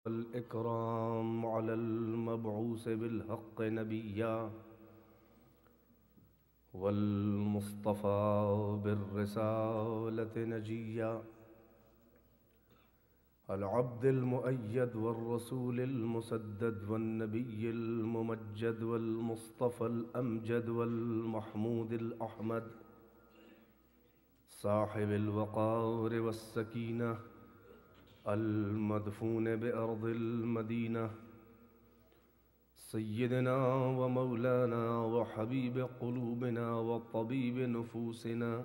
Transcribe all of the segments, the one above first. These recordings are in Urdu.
الإكرام على المبعوث بالحق نبيا والمصطفى بالرسالة نجيا العبد المؤيد والرسول المسدد والنبي الممجد والمصطفى الأمجد والمحمود الأحمد صاحب الوقار والسكينة المدفون بأرض المدينة سيدنا ومولانا وحبيب قلوبنا وطبيب نفوسنا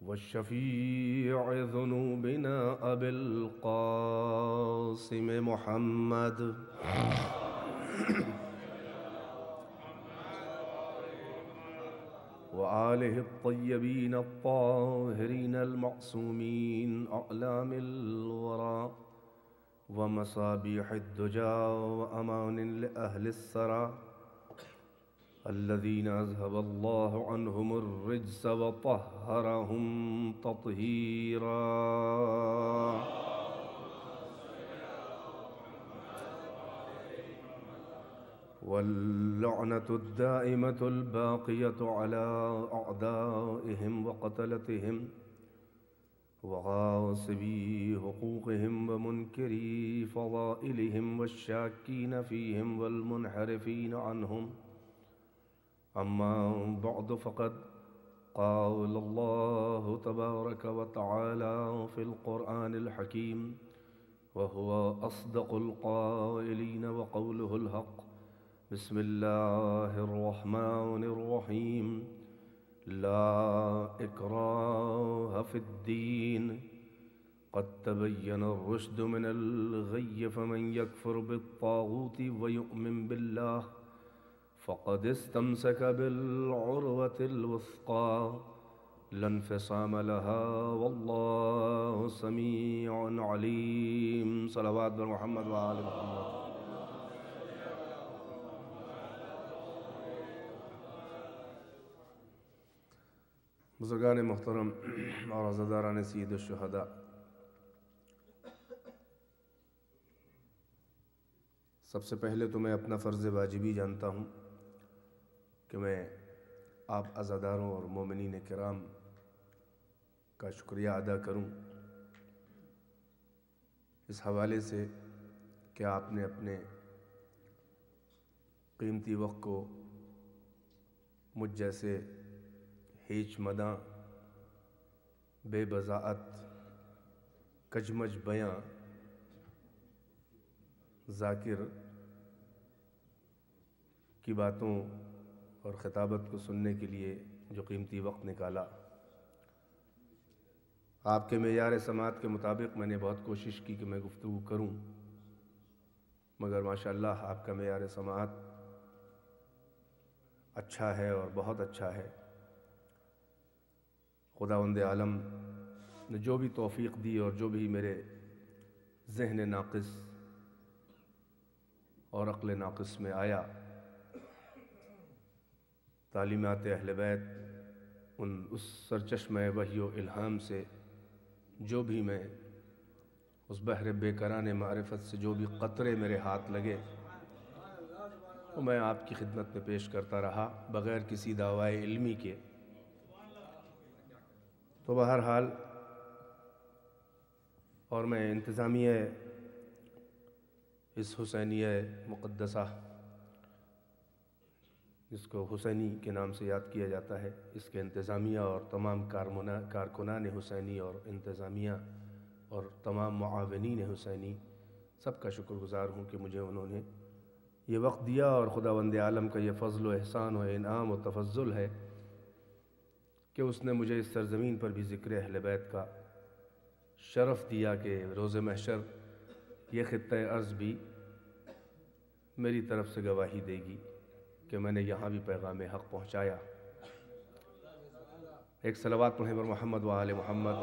والشفيع ذنوبنا أبي القاسم محمد وآله الطيبين الطاهرين المعصومين أعلام الورى ومصابيح الدجى وأمان لأهل السرى الذين أذهب الله عنهم الرجس وطهرهم تطهيرا واللعنة الدائمة الباقية على أعدائهم وقتلتهم وغاصبي حقوقهم ومنكري فضائلهم والشاكين فيهم والمنحرفين عنهم أما بعد فقد قال الله تبارك وتعالى في القرآن الحكيم وهو أصدق القائلين وقوله الحق بسم الله الرحمن الرحيم لا إكراه في الدين قد تبين الرشد من الغي فمن يكفر بالطاغوت ويؤمن بالله فقد استمسك بالعروة الوثقى لا انفصام لها والله سميع عليم صلوات محمد وآل محمد بزرگان محترم اور عزاداران سید الشہداء، سب سے پہلے تو میں اپنا فرض واجبی جانتا ہوں کہ میں آپ عزاداروں اور مومنین کرام کا شکریہ ادا کروں اس حوالے سے کہ آپ نے اپنے قیمتی وقت کو مجھ جیسے ہیچ مداں بے بضاعت کجمج بیاں ذاکر کی باتوں اور خطابت کو سننے کے لیے جو قیمتی وقت نکالا، آپ کے معیار سماعت کے مطابق میں نے بہت کوشش کی کہ میں گفتگو کروں، مگر ماشاءاللہ آپ کا معیار سماعت اچھا ہے اور بہت اچھا ہے۔ خداوند عالم نے جو بھی توفیق دی اور جو بھی میرے ذہن ناقص اور عقل ناقص میں آیا، تعلیمات اہل بیت اس سرچشمہ وحی و الہام سے جو بھی میں اس بحر بے کران معرفت سے جو بھی قطرے میرے ہاتھ لگے وہ میں آپ کی خدمت میں پیش کرتا رہا بغیر کسی دعوی علمی کے۔ تو بہرحال اور میں انتظامیہ اس حسینیہ مقدسہ جس کو حسینی کے نام سے یاد کیا جاتا ہے، اس کے انتظامیہ اور تمام کارکنان حسینی اور انتظامیہ اور تمام معاونین حسینی سب کا شکر گزار ہوں کہ مجھے انہوں نے یہ وقت دیا، اور خداوند عالم کا یہ فضل و احسان و انعام و تفضل ہے کہ اس نے مجھے اس سرزمین پر بھی ذکر اہل بیت کا شرف دیا کہ روز محشر یہ خطہ ارض بھی میری طرف سے گواہی دے گی کہ میں نے یہاں بھی پیغام حق پہنچایا۔ ایک صلوات پڑھیں بر محمد و آل محمد۔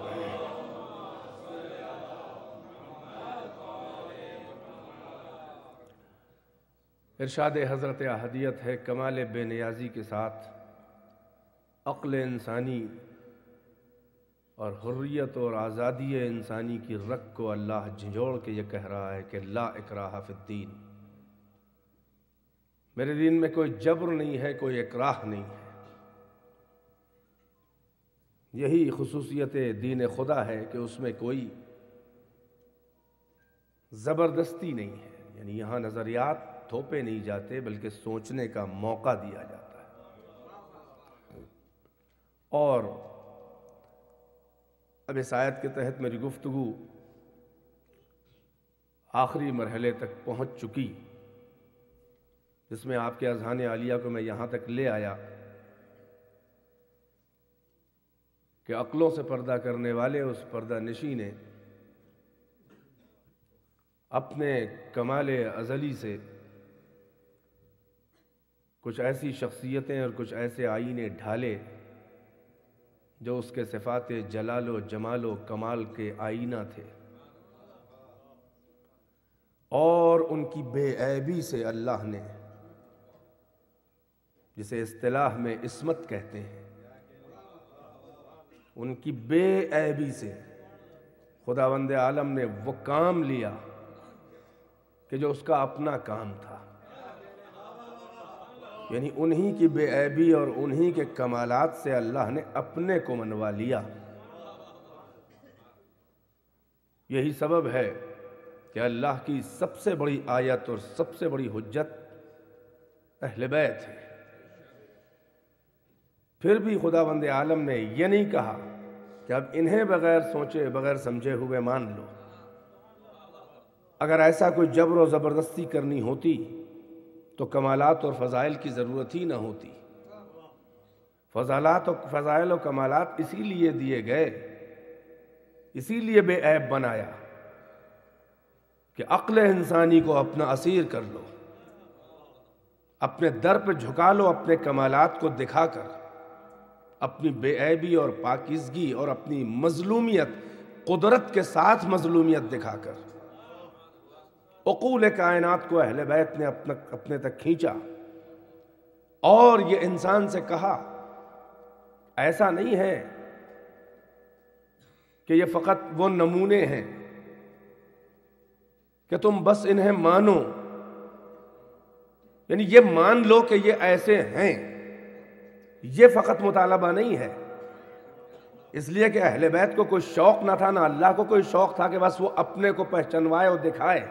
ارشاد حضرت احدیت ہے، کمال بے نیازی کے ساتھ عقل انسانی اور حریت اور آزادی انسانی کی رگ کو اللہ جھنجھوڑ کے یہ کہہ رہا ہے کہ لا اکراہ فی الدین، میرے دین میں کوئی جبر نہیں ہے، کوئی اکراہ نہیں ہے۔ یہی خصوصیت دین خدا ہے کہ اس میں کوئی زبردستی نہیں ہے، یعنی یہاں نظریات تھوپے نہیں جاتے بلکہ سوچنے کا موقع دیا جاتا ہے۔ اور اب اس آیت کے تحت میری گفتگو آخری مرحلے تک پہنچ چکی، جس میں آپ کے اذہان عالیہ کو میں یہاں تک لے آیا کہ عقلوں سے پردہ کرنے والے اس پردہ نشین نے اپنے کمال ازلی سے کچھ ایسی شخصیتیں اور کچھ ایسے آئینے ڈھالے جو اس کے صفات جلال و جمال و کمال کے آئینہ تھے، اور ان کی بے عیبی سے اللہ نے، جسے اصطلاح میں عصمت کہتے ہیں، ان کی بے عیبی سے خداوند عالم نے وہ کام لیا کہ جو اس کا اپنا کام تھا، یعنی انہی کی بے عیبی اور انہی کے کمالات سے اللہ نے اپنے کو منوا لیا۔ یہی سبب ہے کہ اللہ کی سب سے بڑی آیت اور سب سے بڑی حجت اہل بیت ہے۔ پھر بھی خداوند عالم نے یہ نہیں کہا کہ اب انہیں بغیر سوچے بغیر سمجھے ہوئے مان لو۔ اگر ایسا کوئی جبر و زبردستی کرنی ہوتی تو کمالات اور فضائل کی ضرورت ہی نہ ہوتی۔ فضائل و کمالات اسی لیے دیے گئے، اسی لیے بے عیب بنایا کہ عقل انسانی کو اپنا اسیر کر لو، اپنے در پہ جھکا لو، اپنے کمالات کو دکھا کر، اپنی بے عیبی اور پاکیزگی اور اپنی مظلومیت، قدرت کے ساتھ مظلومیت دکھا کر عقول کائنات کو اہل بیت نے اپنے تک کھینچا، اور یہ انسان سے کہا ایسا نہیں ہے کہ یہ فقط وہ نمونے ہیں کہ تم بس انہیں مانو، یعنی یہ مان لو کہ یہ ایسے ہیں، یہ فقط مطالبہ نہیں ہے۔ اس لیے کہ اہل بیت کو کوئی شوق نہ تھا، نہ اللہ کو کوئی شوق تھا کہ بس وہ اپنے کو پہچنوائے اور دکھائے۔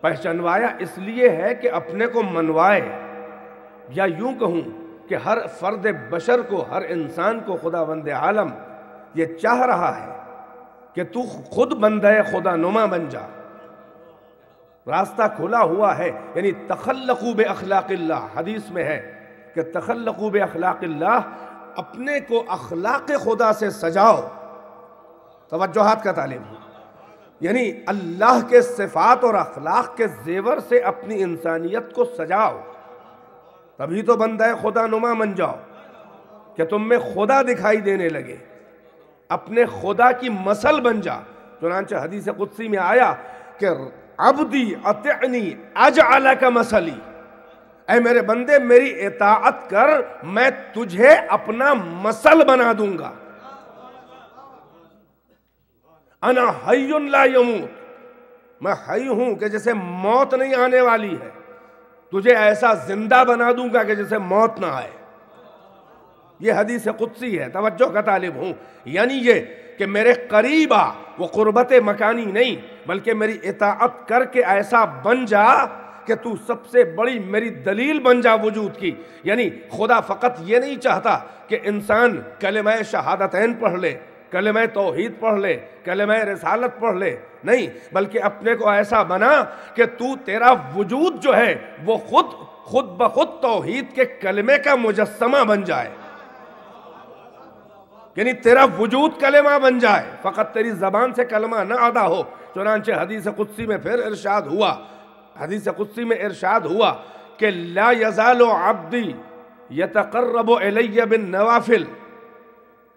پہچنوایا اس لیے ہے کہ اپنے کو منوائے، یا یوں کہوں کہ ہر فرد بشر کو، ہر انسان کو خداوند عالم یہ چاہ رہا ہے کہ تو خود بندہ خدا نما بن جا۔ راستہ کھلا ہوا ہے، یعنی تخلقوا باخلاق اللہ، حدیث میں ہے کہ تخلقوا باخلاق اللہ، اپنے کو اخلاق خدا سے سجاؤ۔ توجہات کا طالب ہوں، یعنی اللہ کے صفات اور اخلاق کے زیور سے اپنی انسانیت کو سجاؤ، تبھی تو بندہ خدا نما بن جاؤ کہ تم میں خدا دکھائی دینے لگے، اپنے خدا کی مثل بن جا۔ چنانچہ حدیث قدسی میں آیا کہ عبدی اطعنی اجعلک مثلی، اے میرے بندے میری اطاعت کر، میں تجھے اپنا مثل بنا دوں گا۔ انا حی لا یموت، میں حی ہوں کہ جسے موت نہیں آنے والی ہے، تجھے ایسا زندہ بنا دوں گا کہ جسے موت نہ آئے۔ یہ حدیث قدسی ہے، توجہ کا طالب ہوں، یعنی یہ کہ میرے قریب آ، وہ قربت مکانی نہیں بلکہ میری اطاعت کر کے ایسا بن جا کہ تو سب سے بڑی میری دلیل بن جا وجود کی۔ یعنی خدا فقط یہ نہیں چاہتا کہ انسان کلمہ شہادتین پڑھ لے، کلمہ توحید پڑھ لے، کلمہ رسالت پڑھ لے، نہیں، بلکہ اپنے کو ایسا بنا کہ تو تیرا وجود جو ہے وہ خود بخود توحید کے کلمے کا مجسمہ بن جائے، یعنی تیرا وجود کلمہ بن جائے، فقط تیری زبان سے کلمہ نہ ادا ہو۔ چنانچہ حدیث قدسی میں پھر ارشاد ہوا، حدیث قدسی میں ارشاد ہوا کہ لا یزال عبدی یتقرب الی بالنوافل،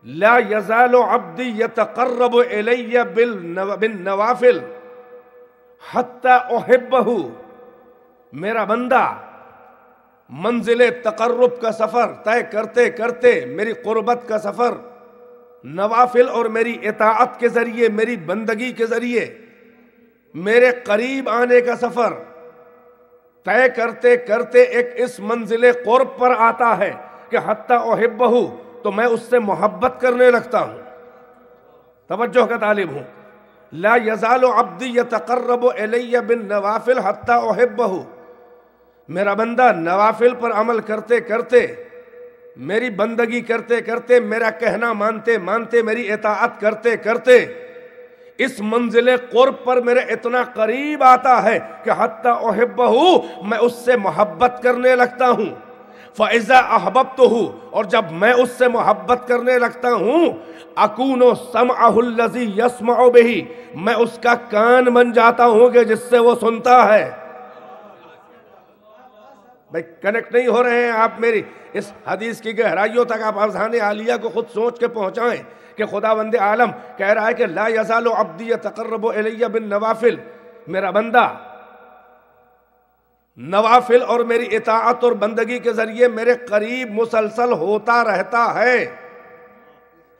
لا یزال عبدی یتقرب الی بالنوافل حتی احبہ، میرا بندہ منزل تقرب کا سفر طے کرتے کرتے، میری قربت کا سفر نوافل اور میری اطاعت کے ذریعے، میری بندگی کے ذریعے میرے قریب آنے کا سفر طے کرتے کرتے ایک اس منزل قرب پر آتا ہے کہ حتی احبہ، تو میں اس سے محبت کرنے لگتا ہوں۔ توجہ کا طالب ہوں۔ لا یزال عبدی یتقرب الی بالنوافل حتی احبہ، میرا بندہ نوافل پر عمل کرتے کرتے، میری بندگی کرتے کرتے، میرا کہنا مانتے مانتے، میری اطاعت کرتے کرتے اس منزل قرب پر میرے اتنا قریب آتا ہے کہ حتی احبہ، میں اس سے محبت کرنے لگتا ہوں۔ فَإِذَا أَحْبَبْتُهُ، اور جب میں اس سے محبت کرنے لگتا ہوں، أَكُونُ سَمْعَهُ الَّذِي يَسْمَعُ بِهِ، میں اس کا کان بن جاتا ہوں کہ جس سے وہ سنتا ہے۔ بھئی کنیکٹ نہیں ہو رہے ہیں آپ میری اس حدیث کی گہرائیوں تک؟ آپ اذہان عالیہ کو خود سوچ کے پہنچائیں کہ خداوند عالم کہہ رہا ہے کہ لا یزال عبدی یتقرب الی بالنوافل، میرا بندہ نوافل اور میری اطاعت اور بندگی کے ذریعے میرے قریب مسلسل ہوتا رہتا ہے۔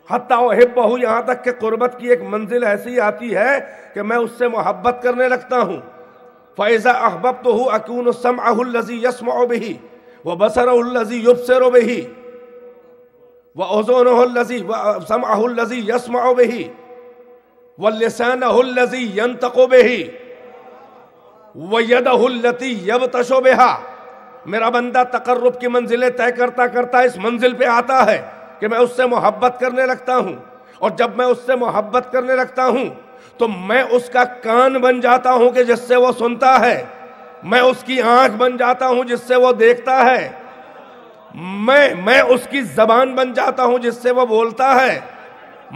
حتی احبہ، یہاں تک کہ قربت کی ایک منزل ایسی آتی ہے کہ میں اس سے محبت کرنے لگتا ہوں۔ فَإِذَا أَحْبَبْتُهُ أَكُونُ سَمْعَهُ الَّذِي يَسْمَعُ بِهِ وَبَصَرَهُ الَّذِي يُبْصِرُ بِهِ وَأُذُنُهُ الَّذِي سَمْعَهُ الَّذِي يَسْمَعُ بِهِ وَلِسَانَهُ الَّذِي يَنْطِقُ بِهِ وَيَدَهُ الَّتِي يَبْطِشُ بِهَا، میرا بندہ تقرب کی منزلیں طے کرتا کرتا اس منزل پہ آتا ہے کہ میں اس سے محبت کرنے لگتا ہوں، اور جب میں اس سے محبت کرنے لگتا ہوں تو میں اس کا کان بن جاتا ہوں کہ جس سے وہ سنتا ہے، میں اس کی آنکھ بن جاتا ہوں جس سے وہ دیکھتا ہے، میں اس کی زبان بن جاتا ہوں جس سے وہ بولتا ہے،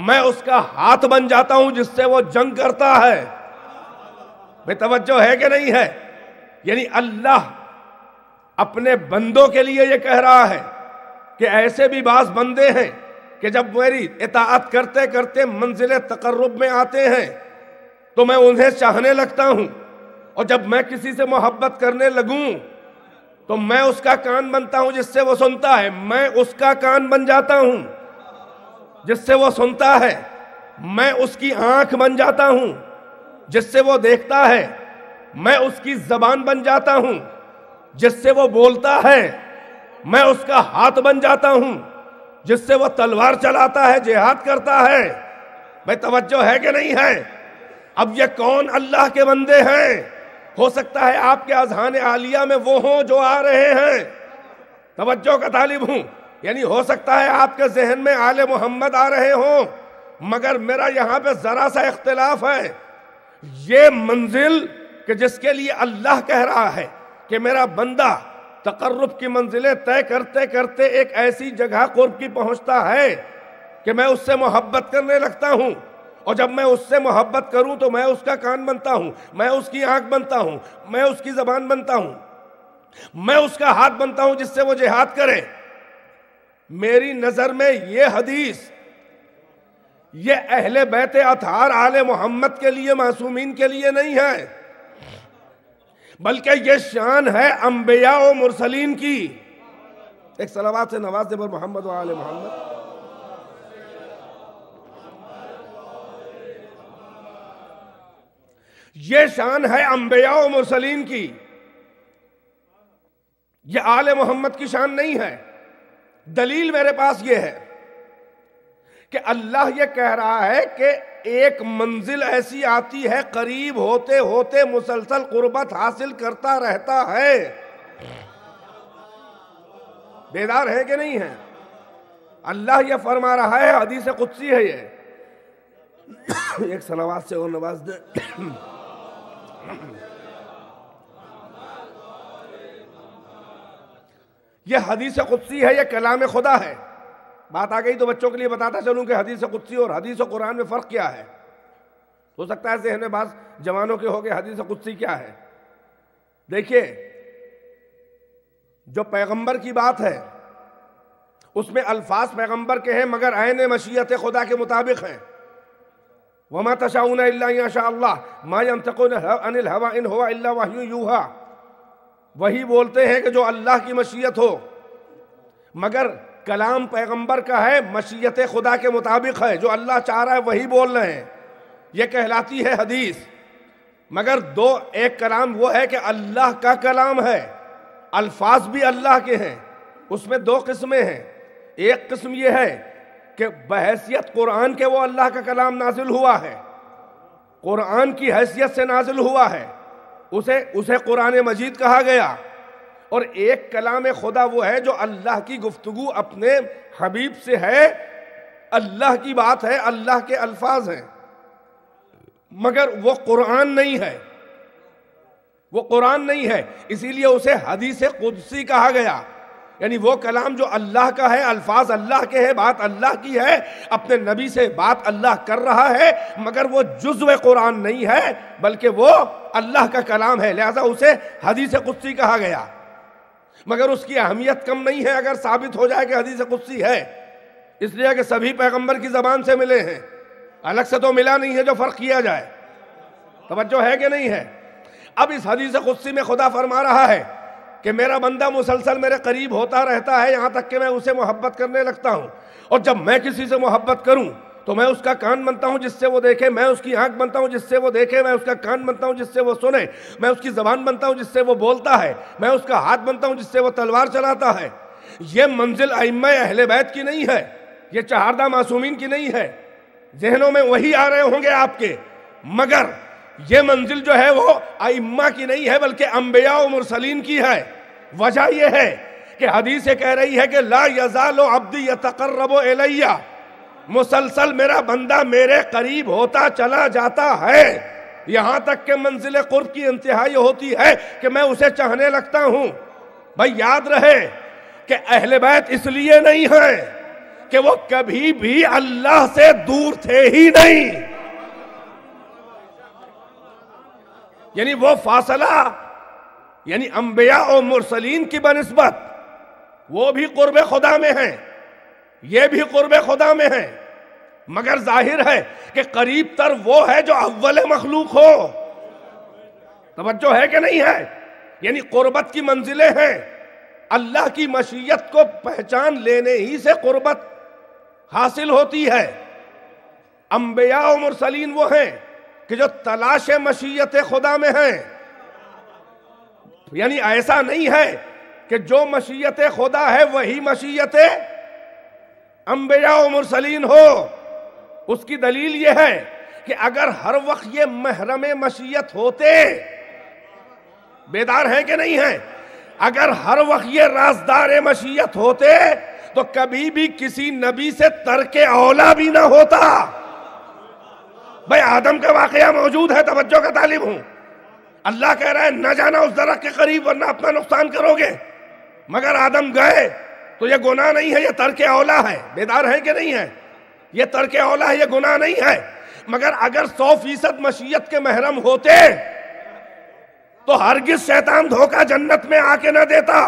میں اس کا ہاتھ بن جاتا ہوں جس سے وہ جنگ کرتا ہے۔ بے توجہ ہے کہ نہیں ہے؟ یعنی اللہ اپنے بندوں کے لیے یہ کہہ رہا ہے کہ ایسے بھی بعض بندے ہیں کہ جب میری اطاعت کرتے کرتے منزل تقرب میں آتے ہیں تو میں انہیں چاہنے لگتا ہوں، اور جب میں کسی سے محبت کرنے لگوں تو میں اس کا کان بنتا ہوں جس سے وہ سنتا ہے، میں اس کا کان بن جاتا ہوں جس سے وہ سنتا ہے، میں اس کی آنکھ بن جاتا ہوں جس سے وہ دیکھتا ہے، میں اس کی زبان بن جاتا ہوں جس سے وہ بولتا ہے، میں اس کا ہاتھ بن جاتا ہوں جس سے وہ تلوار چلاتا ہے، جہاد کرتا ہے۔ بھئی توجہ ہے کہ نہیں ہے؟ اب یہ کون اللہ کے بندے ہیں؟ ہو سکتا ہے آپ کے اذہان عالیہ میں وہ ہوں جو آ رہے ہیں، توجہ کا طالب ہوں، یعنی ہو سکتا ہے آپ کے ذہن میں آل محمد آ رہے ہوں، مگر میرا یہاں پہ ذرا سا اختلاف ہے۔ یہ منزل کہ جس کے لیے اللہ کہہ رہا ہے کہ میرا بندہ تقرب کی منزلیں طے کرتے کرتے ایک ایسی جگہ قرب کی پہنچتا ہے کہ میں اس سے محبت کرنے لگتا ہوں، اور جب میں اس سے محبت کروں تو میں اس کا کان بنتا ہوں، میں اس کی آنکھ بنتا ہوں، میں اس کی زبان بنتا ہوں، میں اس کا ہاتھ بنتا ہوں جس سے وہ جہاد کرے۔ میری نظر میں یہ حدیث یہ اہل بیت اطہار آل محمد کے لیے، معصومین کے لیے نہیں ہے، بلکہ یہ شان ہے انبیاء و مرسلین کی۔ ایک صلوات سے نواز دے پر محمد و آل محمد۔ یہ شان ہے انبیاء و مرسلین کی، یہ آل محمد کی شان نہیں ہے۔ دلیل میرے پاس یہ ہے کہ اللہ یہ کہہ رہا ہے کہ ایک منزل ایسی آتی ہے، قریب ہوتے ہوتے مسلسل قربت حاصل کرتا رہتا ہے۔ بیدار ہے کہ نہیں ہے؟ اللہ یہ فرما رہا ہے، حدیث قدسی ہے یہ۔ ایک صلوات سے اور نواز دے۔ یہ حدیث قدسی ہے، یہ کلام خدا ہے۔ بات آ گئی تو بچوں کے لیے بتاتا چلوں کہ حدیث قدسی اور حدیث و قرآن میں فرق کیا ہے۔ ہو سکتا ہے ذہن میں بعض جوانوں کے ہو گئے حدیث قدسی کیا ہے۔ دیکھیے، جو پیغمبر کی بات ہے اس میں الفاظ پیغمبر کے ہیں مگر عین مشیت خدا کے مطابق ہیں۔ وَمَا تَشَاءُونَ إِلَّا أَن يَشَاءَ اللَّهُ مَا يَنطِقُ عَنِ الْهَوَىٰ إِنْ هُوَ إِلَّا وَحْيٌ يُوحَىٰ، وہی بولتے ہیں کہ جو اللہ کی مشیت ہو، مگر کلام پیغمبر کا ہے، مشیت خدا کے مطابق ہے، جو اللہ چاہ رہا ہے وہی بول رہے ہیں، یہ کہلاتی ہے حدیث۔ مگر ایک کلام وہ ہے کہ اللہ کا کلام ہے، الفاظ بھی اللہ کے ہیں، اس میں دو قسمیں ہیں۔ ایک قسم یہ ہے کہ بحیثیت قرآن کے وہ اللہ کا کلام نازل ہوا ہے، قرآن کی حیثیت سے نازل ہوا ہے، اسے قرآن مجید کہا گیا۔ اور ایک کلام خدا وہ ہے جو اللہ کی گفتگو اپنے حبیب سے ہے، اللہ کی بات ہے، اللہ کے الفاظ ہیں، مگر وہ قرآن نہیں ہے، وہ قرآن نہیں ہے، اسی لیے اسے حدیث قدسی کہا گیا۔ یعنی وہ کلام جو اللہ کا ہے، الفاظ اللہ کے ہیں، بات اللہ کی ہے، اپنے نبی سے بات اللہ کر رہا ہے، مگر وہ جزو قرآن نہیں ہے بلکہ وہ اللہ کا کلام ہے، لہذا اسے حدیث قدسی کہا گیا۔ مگر اس کی اہمیت کم نہیں ہے اگر ثابت ہو جائے کہ حدیث قدسی ہے، اس لیے کہ سبھی پیغمبر کی زبان سے ملے ہیں، الگ سے تو ملا نہیں ہے جو فرق کیا جائے۔ توجہ ہے کہ نہیں ہے؟ اب اس حدیث قدسی میں خدا فرما رہا ہے کہ میرا بندہ مسلسل میرے قریب ہوتا رہتا ہے یہاں تک کہ میں اسے محبت کرنے لگتا ہوں، اور جب میں کسی سے محبت کروں تو میں اس کا کان بنتا ہوں جس سے وہ دیکھے، میں اس کی آنکھ بنتا ہوں جس سے وہ دیکھے، میں اس کا کان بنتا ہوں جس سے وہ سنے، میں اس کی زبان بنتا ہوں جس سے وہ بولتا ہے، میں اس کا ہاتھ بنتا ہوں جس سے وہ تلوار چلاتا ہے۔ یہ منزل ائمہ اہل بیت کی نہیں ہے، یہ چہاردہ معصومین کی نہیں ہے، ذہنوں میں وہی آ رہے ہوں گے آپ کے، مگر یہ منزل جو ہے وہ ائمہ کی نہیں ہے بلکہ انبیاء و مرسلین کی ہے۔ وجہ یہ ہے کہ حدیث کہہ رہی ہے کہ لا یزال عبدی یتقرب الیہ، مسلسل میرا بندہ میرے قریب ہوتا چلا جاتا ہے، یہاں تک کہ منزل قرب کی انتہا یہ ہوتی ہے کہ میں اسے چاہنے لگتا ہوں۔ بھائی یاد رہے کہ اہل بیت اس لیے نہیں ہیں کہ وہ کبھی بھی اللہ سے دور تھے ہی نہیں، یعنی وہ فاصلہ، یعنی انبیاء و مرسلین کی بنسبت وہ بھی قرب خدا میں ہیں، یہ بھی قرب خدا میں ہیں، مگر ظاہر ہے کہ قریب تر وہ ہے جو اول مخلوق ہو۔ توجہ ہے کہ نہیں ہے؟ یعنی قربت کی منزلیں ہیں، اللہ کی مشیت کو پہچان لینے ہی سے قربت حاصل ہوتی ہے۔ انبیاء و مرسلین وہ ہیں کہ جو تلاش مشیت خدا میں ہیں، یعنی ایسا نہیں ہے کہ جو مشیت خدا ہے وہی مشیت انبیاء و مرسلین ہو۔ اس کی دلیل یہ ہے کہ اگر ہر وقت یہ محرم مشیت ہوتے، بیدار ہیں کہ نہیں ہیں، اگر ہر وقت یہ رازدار مشیت ہوتے تو کبھی بھی کسی نبی سے ترک اولا بھی نہ ہوتا۔ بھائی آدم کا واقعہ موجود ہے، توجہ کا طالب ہوں، اللہ کہہ رہا ہے نہ جانا اس درخت کے قریب ورنہ اپنا نقصان کرو گے، مگر آدم گئے تو یہ گناہ نہیں ہے، یہ ترک اولا ہے۔ بیدار ہے کہ نہیں ہے؟ یہ ترک اولا ہے، یہ گناہ نہیں ہے، مگر اگر 100% مشیت کے محرم ہوتے تو ہرگز شیطان دھوکہ جنت میں آ کے نہ دیتا،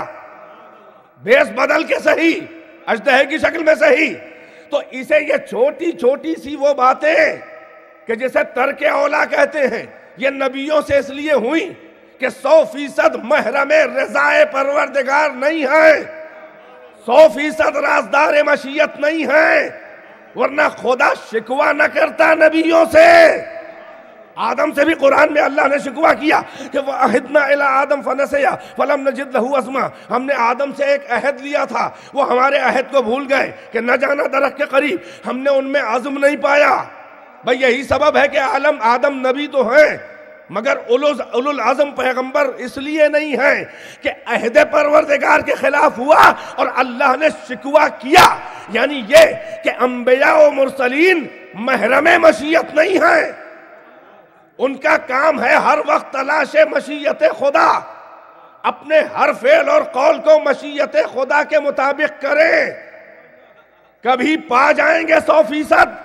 بیس بدل کے صحیح، اژدہے کی شکل میں صحیح۔ تو اسے یہ چھوٹی چھوٹی سی وہ باتیں کہ جسے ترک اولا کہتے ہیں، یہ نبیوں سے اس لیے ہوئی کہ 100% محرم رضائے پروردگار نہیں ہے، 100% رازدار مشیت نہیں ہے، ورنہ خدا شکوہ نہ کرتا نبیوں سے۔ آدم سے بھی قرآن میں اللہ نے شکوہ کیا کہ وَعَهِدْنَا إِلَىٰ آدَمَ فَنَسِيَ فَلَمْ نَجِدْ لَهُ عَزْمًا، ہم نے آدم سے ایک عہد لیا تھا، وہ ہمارے عہد کو بھول گئے کہ نہ جانا درخت کے قریب، ہم نے ان میں عزم نہیں پایا۔ بھئی یہی سبب ہے کہ آدم نبی تو ہیں مگر اولو العزم پیغمبر اس لیے نہیں ہیں کہ عہد پروردگار کے خلاف ہوا اور اللہ نے شکوہ کیا، یعنی یہ کہ انبیاء و مرسلین محرم مشیت نہیں ہیں، ان کا کام ہے ہر وقت تلاش مشیت خدا، اپنے ہر فعل اور قول کو مشیت خدا کے مطابق کریں، کبھی پا جائیں گے 100%،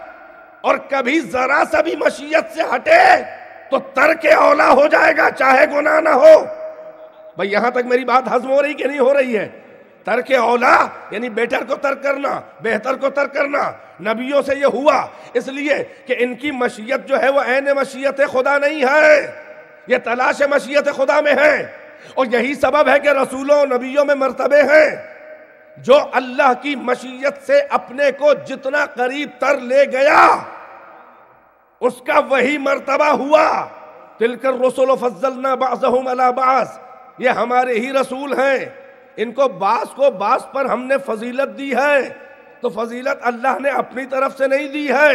اور کبھی ذرا سا بھی مشیت سے ہٹے تو ترک اولا ہو جائے گا، چاہے گناہ نہ ہو۔ بھئی یہاں تک میری بات ہضم ہو رہی کہ نہیں ہو رہی ہے؟ ترک اولا یعنی بیٹر کو ترک کرنا، بہتر کو ترک کرنا، نبیوں سے یہ ہوا اس لیے کہ ان کی مشیت جو ہے وہ عین مشیت خدا نہیں ہے، یہ تلاش مشیت خدا میں ہے، اور یہی سبب ہے کہ رسولوں و نبیوں میں مرتبے ہیں۔ جو اللہ کی مشیت سے اپنے کو جتنا قریب تر لے گیا اس کا وہی مرتبہ ہوا. تلک الرسل فضلنا بعضهم علی بعض، یہ ہمارے ہی رسول ہیں، ان کو بعض پر ہم نے فضیلت دی ہے. تو فضیلت اللہ نے اپنی طرف سے نہیں دی ہے،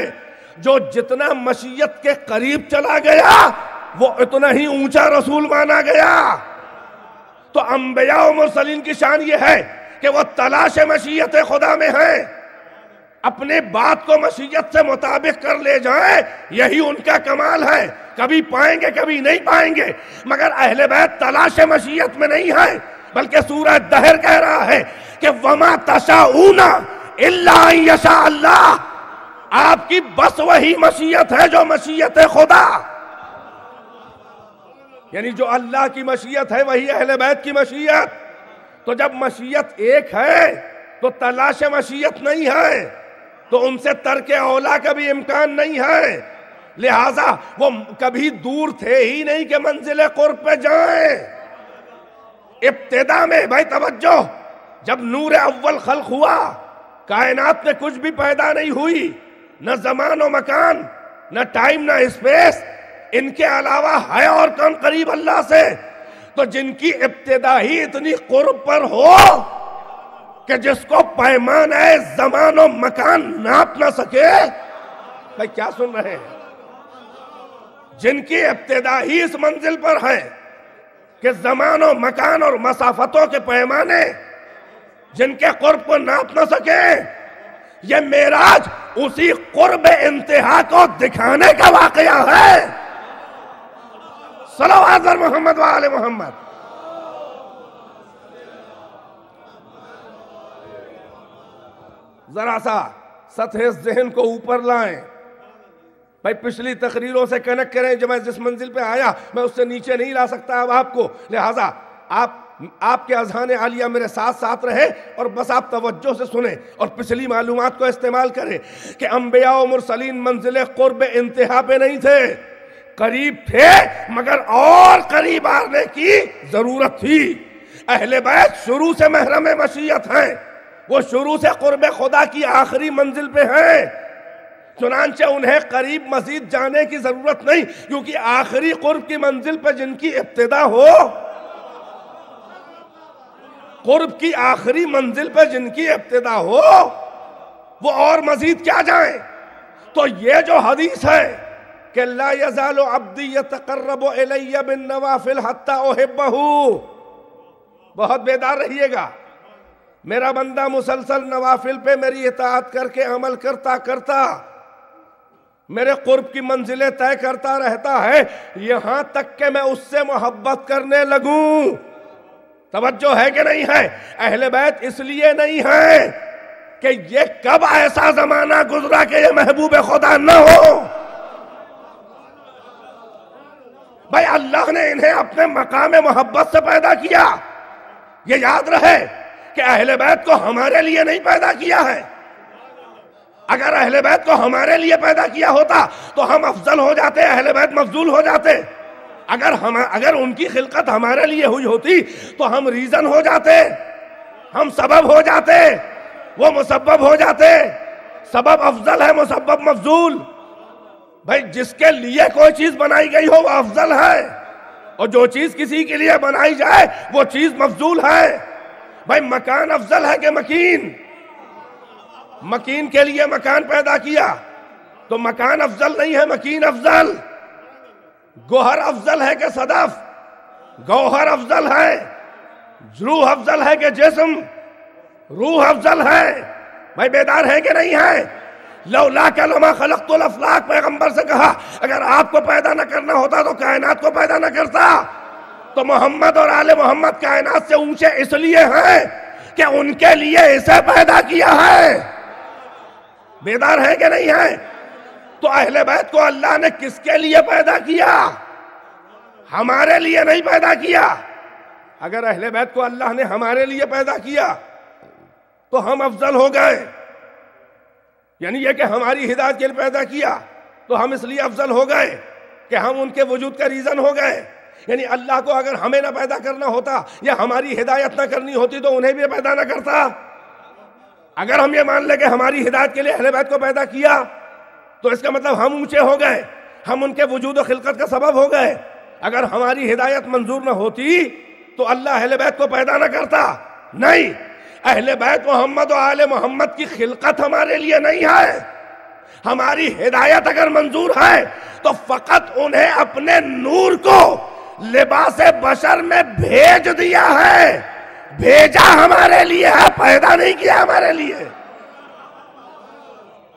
جو جتنا مشیت کے قریب چلا گیا وہ اتنا ہی اونچا رسول مانا گیا. تو انبیاء و مرسلین کی شان یہ ہے کہ وہ تلاش مشیت خدا میں ہیں، اپنے بات کو مشیت سے مطابق کر لے جائیں، یہی ان کا کمال ہے. کبھی پائیں گے کبھی نہیں پائیں گے، مگر اہل بیت تلاش مشیت میں نہیں ہے، بلکہ سورہ دہر کہہ رہا ہے کہ وَمَا تَشَاءُونَ إِلَّا أَن يَشَاءَ اللَّهُ. آپ کی بس وہی مشیت ہے جو مشیت خدا، یعنی جو اللہ کی مشیت ہے وہی اہل بیت کی مشیت. تو جب مشیت ایک ہے تو تلاش مشیت نہیں ہے، تو ان سے ترک اولا کا بھی امکان نہیں ہے. لہٰذا وہ کبھی دور تھے ہی نہیں کہ منزل قرب پہ جائیں. ابتدا میں بھائی توجہ، جب نور اول خلق ہوا، کائنات میں کچھ بھی پیدا نہیں ہوئی، نہ زمان و مکان، نہ ٹائم، نہ اسپیس، ان کے علاوہ ہے اور کون قریب اللہ سے؟ تو جن کی ابتدا ہی اتنی قرب پر ہو کہ جس کو پیمانہ زمان و مکان ناپ نہ سکے. بھائی کیا سن رہے ہیں؟ جن کی ابتدا ہی اس منزل پر ہے کہ زمان و مکان اور مسافتوں کے پیمانے جن کے قرب کو ناپ نہ سکے، یہ معراج اسی قرب انتہا کو دکھانے کا واقعہ ہے. صلوات محمد وآل محمد. ذرا سا سطح ذہن کو اوپر لائیں بھائی، پچھلی تقریروں سے کنیکٹ کریں. جو میں جس منزل پہ آیا میں اس سے نیچے نہیں لا سکتا اب آپ کو، لہٰذا آپ کے اذہان عالیہ میرے ساتھ ساتھ رہے اور بس آپ توجہ سے سنیں اور پچھلی معلومات کو استعمال کریں کہ انبیاء و مرسلین منزل قرب انتہا پہ نہیں تھے، قریب تھے مگر اور قریب آنے کی ضرورت تھی. اہل بیت شروع سے محرم مشیت ہیں، وہ شروع سے قرب خدا کی آخری منزل پہ ہیں، چنانچہ انہیں قریب مزید جانے کی ضرورت نہیں، کیونکہ آخری قرب کی منزل پہ جن کی ابتدا ہو، قرب کی آخری منزل پہ جن کی ابتدا ہو، وہ اور مزید کیا جائیں. تو یہ جو حدیث ہے کہ لا یزال عبدی یتقرب الی بالنوافل حتی احبہ، بہت بیدار رہیے گا. میرا بندہ مسلسل نوافل پہ میری اطاعت کر کے عمل کرتا کرتا میرے قرب کی منزلیں طے کرتا رہتا ہے، یہاں تک کہ میں اس سے محبت کرنے لگوں. توجہ ہے کہ نہیں ہے؟ اہل بیت اس لیے نہیں ہے کہ یہ کب ایسا زمانہ گزرا کہ یہ محبوب خدا نہ ہو. بھائی اللہ نے انہیں اپنے مقام محبت سے پیدا کیا. یہ یاد رہے کہ اہل بیت کو ہمارے لیے نہیں پیدا کیا ہے. اگر اہل بیت کو ہمارے لیے پیدا کیا ہوتا تو ہم افضل ہو جاتے، اہل بیت مفضول ہو جاتے. اگر ان کی خلقت ہمارے لیے ہوئی ہوتی تو ہم ریزن ہو جاتے، ہم سبب ہو جاتے، وہ مسبب ہو جاتے. سبب افضل ہے، مسبب مفضول. بھائی جس کے لیے کوئی چیز بنائی گئی ہو وہ افضل ہے، اور جو چیز کسی کے لیے بنائی جائے وہ چیز مفضول ہے. بھائی مکان افضل ہے کہ مکین؟ مکین کے لیے مکان پیدا کیا تو مکان افضل نہیں ہے، مکین افضل. گوہر افضل ہے کہ صدف؟ گوہر افضل ہے. روح افضل ہے کہ جسم؟ روح افضل ہے. بھائی بیدار ہے کہ نہیں ہے؟ لولاک لما خلقت الافلاک، پیغمبر سے کہا اگر آپ کو پیدا نہ کرنا ہوتا تو کائنات کو پیدا نہ کرتا. تو محمد اور آل محمد کائنات سے اونچے اس لیے ہیں کہ ان کے لیے اسے پیدا کیا ہے. بیدار ہے کہ نہیں ہے؟ تو اہل بیت کو اللہ نے کس کے لیے پیدا کیا؟ ہمارے لیے نہیں پیدا کیا. اگر اہل بیت کو اللہ نے ہمارے لیے پیدا کیا تو ہم افضل ہو گئے. یعنی یہ کہ ہماری ہدایت کے لیے پیدا کیا تو ہم اس لیے افضل ہو گئے کہ ہم ان کے وجود کا ریزن ہو گئے. یعنی اللہ کو اگر ہمیں نہ پیدا کرنا ہوتا یا ہماری ہدایت نہ کرنی ہوتی تو انہیں بھی پیدا نہ کرتا. اگر ہم یہ مان لیں کہ ہماری ہدایت کے لیے اہل بیت کو پیدا کیا تو اس کا مطلب ہم اونچے ہو گئے، ہم ان کے وجود و خلقت کا سبب ہو گئے۔ اگر ہماری ہدایت منظور نہ ہوتی تو اللہ اہل بیت کو پیدا نہ کرتا۔ نہیں، اہل بیت محمد و آل محمد کی خلقت ہمارے لیے نہیں ہے۔ ہماری ہدایت اگر منظور ہے تو فقط انہیں اپنے نور کو لباس بشر میں بھیج دیا ہے، بھیجا ہمارے لیے ہے، پیدا نہیں کیا ہمارے لیے۔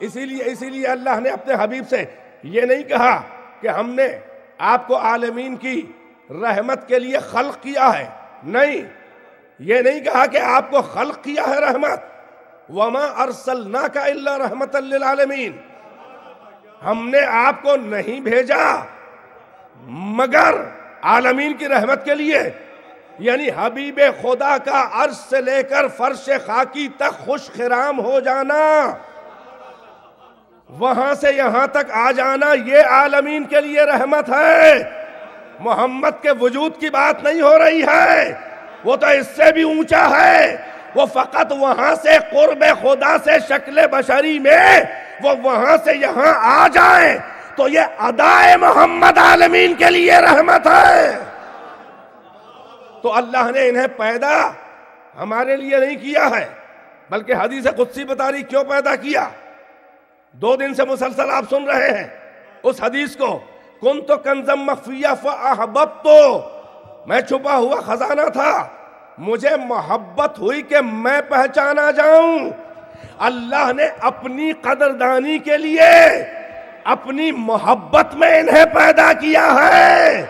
اسی لیے اللہ نے اپنے حبیب سے یہ نہیں کہا کہ ہم نے آپ کو عالمین کی رحمت کے لیے خلق کیا ہے، نہیں، یہ نہیں کہا کہ آپ کو خلق کیا ہے رحمت۔ وَمَا أَرْسَلْنَاكَ إِلَّا رَحْمَةً لِّلْعَالَمِينَ، ہم نے آپ کو نہیں بھیجا مگر عالمین کی رحمت کے لیے، یعنی حبیب خدا کا عرش سے لے کر فرش خاکی تک خوش خرام ہو جانا، وہاں سے یہاں تک آ جانا، یہ عالمین کے لیے رحمت ہے۔ محمد کے وجود کی بات نہیں ہو رہی ہے، وہ تو اس سے بھی اونچا ہے۔ وہ فقط وہاں سے قرب خدا سے شکل بشری میں وہ وہاں سے یہاں آ جائیں تو یہ ادائے محمد عالمین کے لیے رحمت ہے۔ تو اللہ نے انہیں پیدا ہمارے لیے نہیں کیا ہے، بلکہ حدیث قدسی بتا رہی کیوں پیدا کیا۔ 2 دن سے مسلسل آپ سن رہے ہیں اس حدیث کو، کنت کنزا مخفیہ فاحببت، میں چھپا ہوا خزانہ تھا، مجھے محبت ہوئی کہ میں پہچانا جاؤں۔ اللہ نے اپنی قدردانی کے لیے اپنی محبت میں انہیں پیدا کیا ہے۔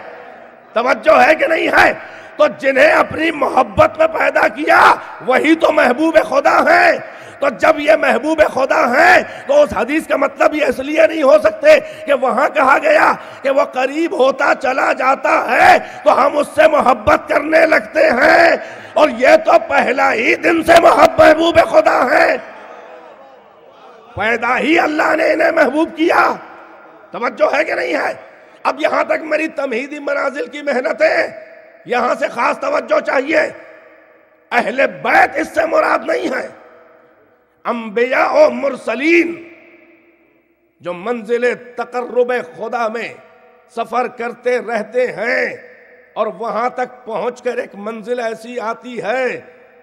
توجہ ہے کہ نہیں ہے؟ تو جنہیں اپنی محبت میں پیدا کیا وہی تو محبوب خدا ہیں۔ تو جب یہ محبوب خدا ہیں تو اس حدیث کا مطلب یہ اس لیے نہیں ہو سکتے کہ وہاں کہا گیا کہ وہ قریب ہوتا چلا جاتا ہے تو ہم اس سے محبت کرنے لگتے ہیں، اور یہ تو پہلا ہی دن سے محبوب خدا ہیں، پیدا ہی اللہ نے انہیں محبوب کیا۔ توجہ ہے کہ نہیں ہے؟ اب یہاں تک میری تمہیدی منازل کی محنتیں، یہاں سے خاص توجہ چاہیے۔ اہل بیت اس سے مراد نہیں ہے، انبیاء و مرسلین جو منزل تقرب خدا میں سفر کرتے رہتے ہیں، اور وہاں تک پہنچ کر ایک منزل ایسی آتی ہے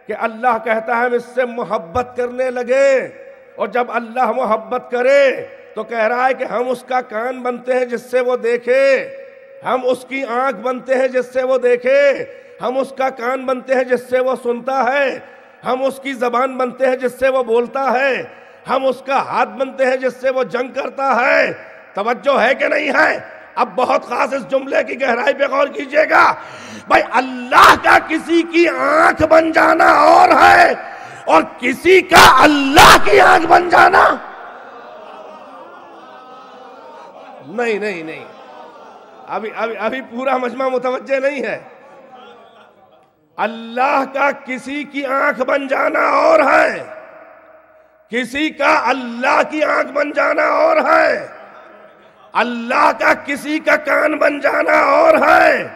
کہ اللہ کہتا ہے ہم اس سے محبت کرنے لگے، اور جب اللہ محبت کرے تو کہہ رہا ہے کہ ہم اس کا کان بنتے ہیں جس سے وہ دیکھے، ہم اس کی آنکھ بنتے ہیں جس سے وہ دیکھے، ہم اس کا کان بنتے ہیں جس سے وہ سنتا ہے، ہم اس کی زبان بنتے ہیں جس سے وہ بولتا ہے، ہم اس کا ہاتھ بنتے ہیں جس سے وہ جنگ کرتا ہے۔ توجہ ہے کہ نہیں ہے؟ اب بہت خاص اس جملے کی گہرائی پہ غور کیجئے گا۔ بھائی اللہ کا کسی کی آنکھ بن جانا اور ہے، اور کسی کا اللہ کی آنکھ بن جانا نہیں۔ ابھی پورا مجمع متوجہ نہیں ہے۔ اللہ کا کسی کی آنکھ بن جانا اور ہے، کسی کا اللہ کی آنکھ بن جانا اور ہے، اللہ کا کسی کا کان بن جانا اور ہے،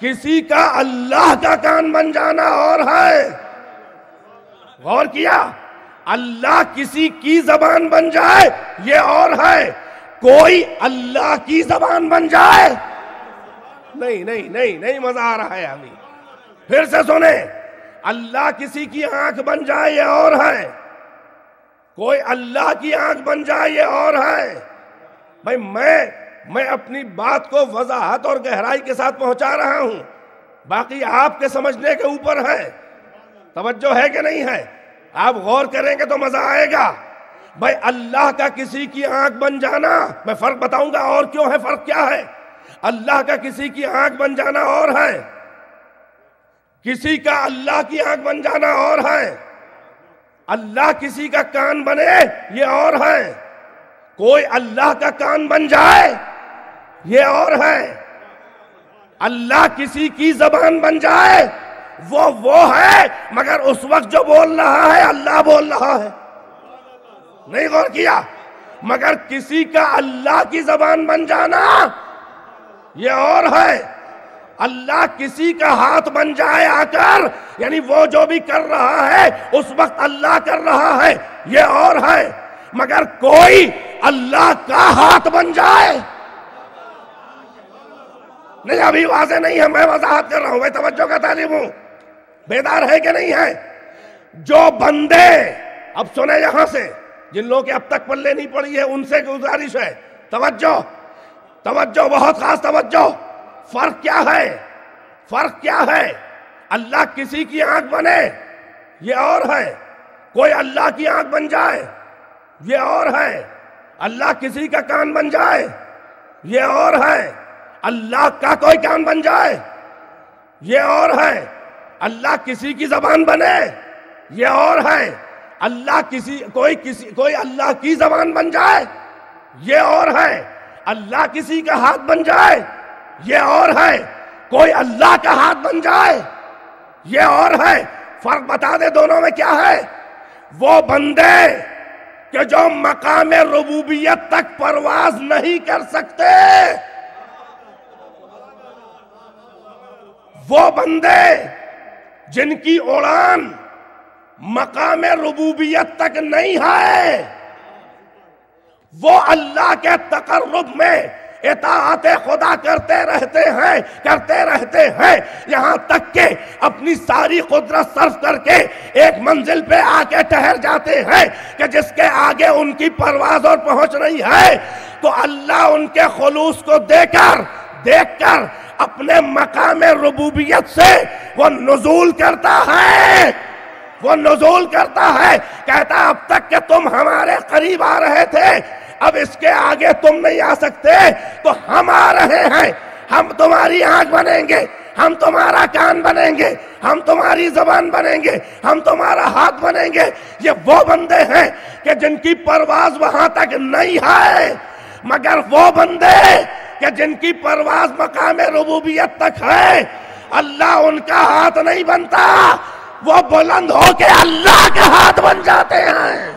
کسی کا اللہ کا کان بن جانا اور ہے۔ غور کیا؟ اللہ کسی کی زبان بن جائے یہ اور ہے، کوئی اللہ کی زبان بن جائے نہیں، مزہ آ رہا ہے ابھی، پھر سے سنیں، اللہ کسی کی آنکھ بن جائے یہ اور ہے، کوئی اللہ کی آنکھ بن جائے یہ اور ہے۔ بھائی میں اپنی بات کو وضاحت اور گہرائی کے ساتھ پہنچا رہا ہوں، باقی آپ کے سمجھنے کے اوپر ہے۔ توجہ ہے کہ نہیں ہے؟ آپ غور کریں گے تو مزہ آئے گا۔ بھائی اللہ کا کسی کی آنکھ بن جانا، میں فرق بتاؤں گا اور کیوں ہے، فرق کیا ہے۔ اللہ کا کسی کی آنکھ بن جانا اور ہے، کسی کا اللہ کی آنکھ بن جانا اور ہے، اللہ کسی کا کان بنے یہ اور ہے، کوئی اللہ کا کان بن جائے یہ اور ہے، اللہ کسی کی زبان بن جائے وہ ہے، مگر اس وقت جو بول رہا ہے اللہ بول رہا ہے۔ نہیں غور کیا؟ مگر کسی کا اللہ کی زبان بن جانا یہ اور ہے، اللہ کسی کا ہاتھ بن جائے آ کر، یعنی وہ جو بھی کر رہا ہے اس وقت اللہ کر رہا ہے، یہ اور ہے، مگر کوئی اللہ کا ہاتھ بن جائے نہیں۔ ابھی واضح نہیں ہے، میں وضاحت کر رہا ہوں، میں توجہ کا طالب ہوں، بیدار ہے کہ نہیں ہے؟ جو بندے، اب سنیں یہاں سے، جن لوگوں کے اب تک پلے نہیں پڑی ہے ان سے گزارش ہے، توجہ توجہ، بہت خاص توجہ۔ فرق کیا ہے؟ فرق کیا ہے؟ اللہ کسی کی آنکھ بنے یہ اور ہے، کوئی اللہ کی آنکھ بن جائے یہ اور ہے، اللہ کسی کا کان بن جائے یہ اور ہے، اللہ کا کوئی کان بن جائے یہ اور ہے، اللہ کسی کی زبان بنے یہ اور ہے، اللہ کوئی اللہ کی زبان بن جائے یہ اور ہے، اللہ کسی کا ہاتھ بن جائے یہ اور ہے، کوئی اللہ کا ہاتھ بن جائے یہ اور ہے۔ فرق بتا دے دونوں میں کیا ہے؟ وہ بندے کہ جو مقام ربوبیت تک پرواز نہیں کر سکتے، وہ بندے جن کی اڑان مقام ربوبیت تک نہیں ہے، وہ اللہ کے تقرب میں اطاعت خدا کرتے رہتے ہیں یہاں تک کہ اپنی ساری قدرت صرف کر کے ایک منزل پہ آ کے ٹھہر جاتے ہیں کہ جس کے آگے ان کی پرواز اور پہنچ نہیں ہے، تو اللہ ان کے خلوص کو دیکھ کر اپنے مقام ربوبیت سے وہ نزول کرتا ہے، کہتا اب تک کہ تم ہمارے قریب آ رہے تھے، اب اس کے آگے تم نہیں آ سکتے، تو ہم آ رہے ہیں، ہم تمہاری آنکھ بنیں گے، ہم تمہارا کان بنیں گے، ہم تمہاری زبان بنیں گے، ہم تمہارا ہاتھ بنیں گے۔ یہ وہ بندے ہیں کہ جن کی پرواز وہاں تک نہیں ہے، مگر وہ بندے کہ جن کی پرواز مقام ربوبیت تک ہے، اللہ ان کا ہاتھ نہیں بنتا، وہ بلند ہو کے اللہ کے ہاتھ بن جاتے ہیں۔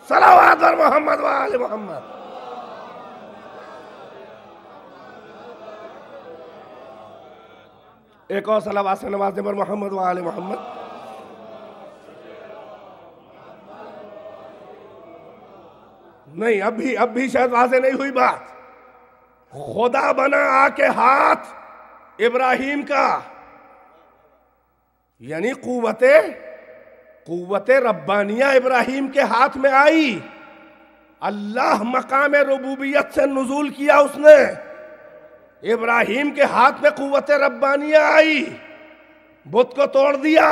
صلوات بر محمد وآل محمد۔ ایک اور صلوات سے نوازیں بر محمد وآل محمد۔ نہیں، اب بھی شاید واضح نہیں ہوئی بات۔ خدا بنا آ کے ہاتھ ابراہیم کا، یعنی قوت ربانیہ ابراہیم کے ہاتھ میں آئی، اللہ مقام ربوبیت سے نزول کیا اس نے، ابراہیم کے ہاتھ میں قوت ربانیہ آئی، بت کو توڑ دیا،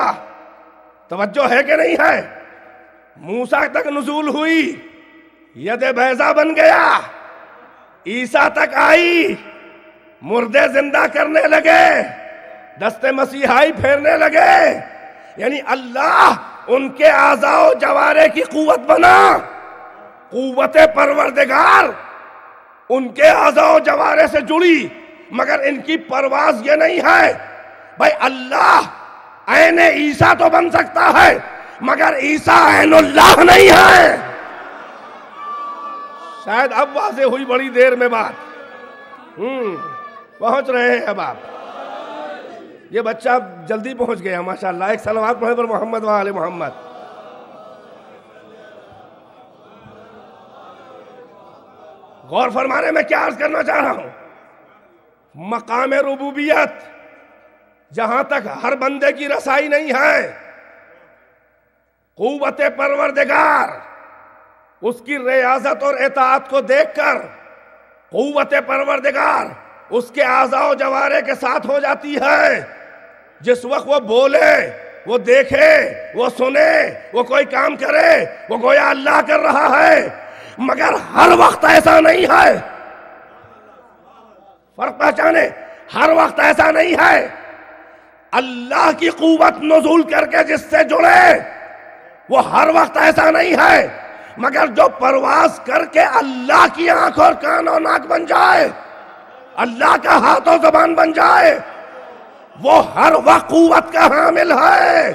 توجہ ہے کہ نہیں ہے؟ موسیٰ تک نزول ہوئی، ید بیضا بن گیا، عیسیٰ تک آئی، مردے زندہ کرنے لگے، دست مسیحائی پھیرنے لگے، یعنی اللہ ان کے اعضاء و جوارے کی قوت بنا، قوت پروردگار ان کے اعضاء و جوارے سے جڑی، مگر ان کی پرواز یہ نہیں ہے بھائی اللہ عین عیسیٰ تو بن سکتا ہے مگر عیسیٰ عین اللہ نہیں ہے۔ شاید اب واضح ہوئی بڑی دیر میں بات، پہنچ رہے ہیں اب آپ، یہ بچہ جلدی پہنچ گیا ماشاءاللہ۔ ایک صلوات پڑھیں پر محمد وآل محمد۔ غور فرمانے میں کیا عرض کرنا چاہ رہا ہوں، مقام ربوبیت جہاں تک ہر بندے کی رسائی نہیں ہے، قوت پروردگار اس کی ریاضت اور اطاعت کو دیکھ کر قوت پروردگار اس کے اعضاء و جوارے کے ساتھ ہو جاتی ہے۔ جس وقت وہ بولے، وہ دیکھے، وہ سنے، وہ کوئی کام کرے، وہ گویا اللہ کر رہا ہے، مگر ہر وقت ایسا نہیں ہے۔ فرق پہچانے، ہر وقت ایسا نہیں ہے۔ اللہ کی قوت نزول کر کے جس سے جڑے وہ ہر وقت ایسا نہیں ہے، مگر جو پرواز کر کے اللہ کی آنکھ اور کان اور ناک بن جائے، اللہ کا ہاتھ و زبان بن جائے، وہ ہر وقت قوت کا حامل ہے۔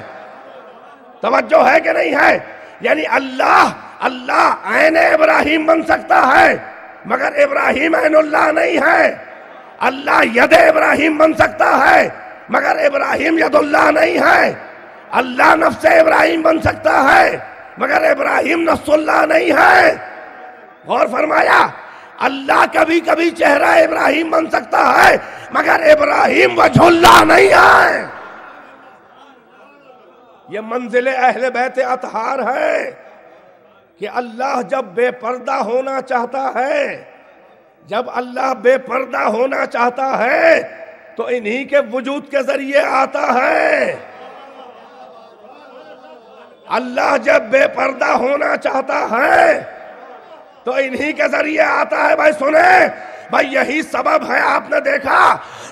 توجہ ہے کہ نہیں ہے؟ یعنی اللہ عین ابراہیم بن سکتا ہے مگر ابراہیم عین اللہ نہیں ہے، اللہ ید ابراہیم بن سکتا ہے مگر ابراہیم ید اللہ نہیں ہے. اللہ نفس ابراہیم بن سکتا ہے مگر ابراہیم نفس اللہ نہیں ہے. غور فرمایا, اللہ کبھی کبھی چہرہ ابراہیم بن سکتا ہے مگر ابراہیم وجہ اللہ نہیں ہے. یہ منزل اہل بیت اطہار ہے کہ اللہ جب بے پردہ ہونا چاہتا ہے, جب اللہ بے پردہ ہونا چاہتا ہے تو انہی کے وجود کے ذریعے آتا ہے. اللہ جب بے پردہ ہونا چاہتا ہے تو انہی کے ذریعے آتا ہے. بھائی سنیں, بھائی یہی سبب ہے آپ نے دیکھا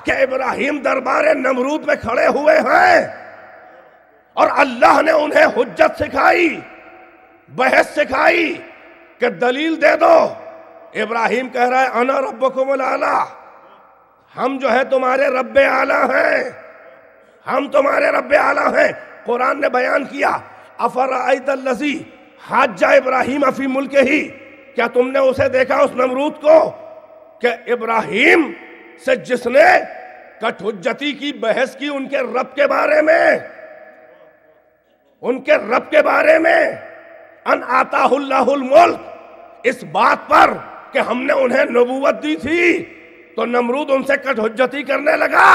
کہ ابراہیم دربار نمرود میں کھڑے ہوئے ہیں اور اللہ نے انہیں حجت سکھائی, بحث سکھائی کہ دلیل دے دو. ابراہیم کہہ رہا ہے انا ربکم الاعلی, ہم جو ہے تمہارے رب اعلیٰ ہیں, ہم تمہارے رب اعلیٰ ہیں. قرآن نے بیان کیا افرأیت الذی حاج ابراہیم فی ملکہ, کیا تم نے اسے دیکھا اس نمرود کو کہ ابراہیم سے جس نے کٹ حجتی کی, بحث کی ان کے رب کے بارے میں, ان کے رب کے بارے میں, ان آتاہ اللہ الملک, اس بات پر کہ ہم نے انہیں نبوت دی تھی. تو نمرود ان سے کٹ حجتی کرنے لگا.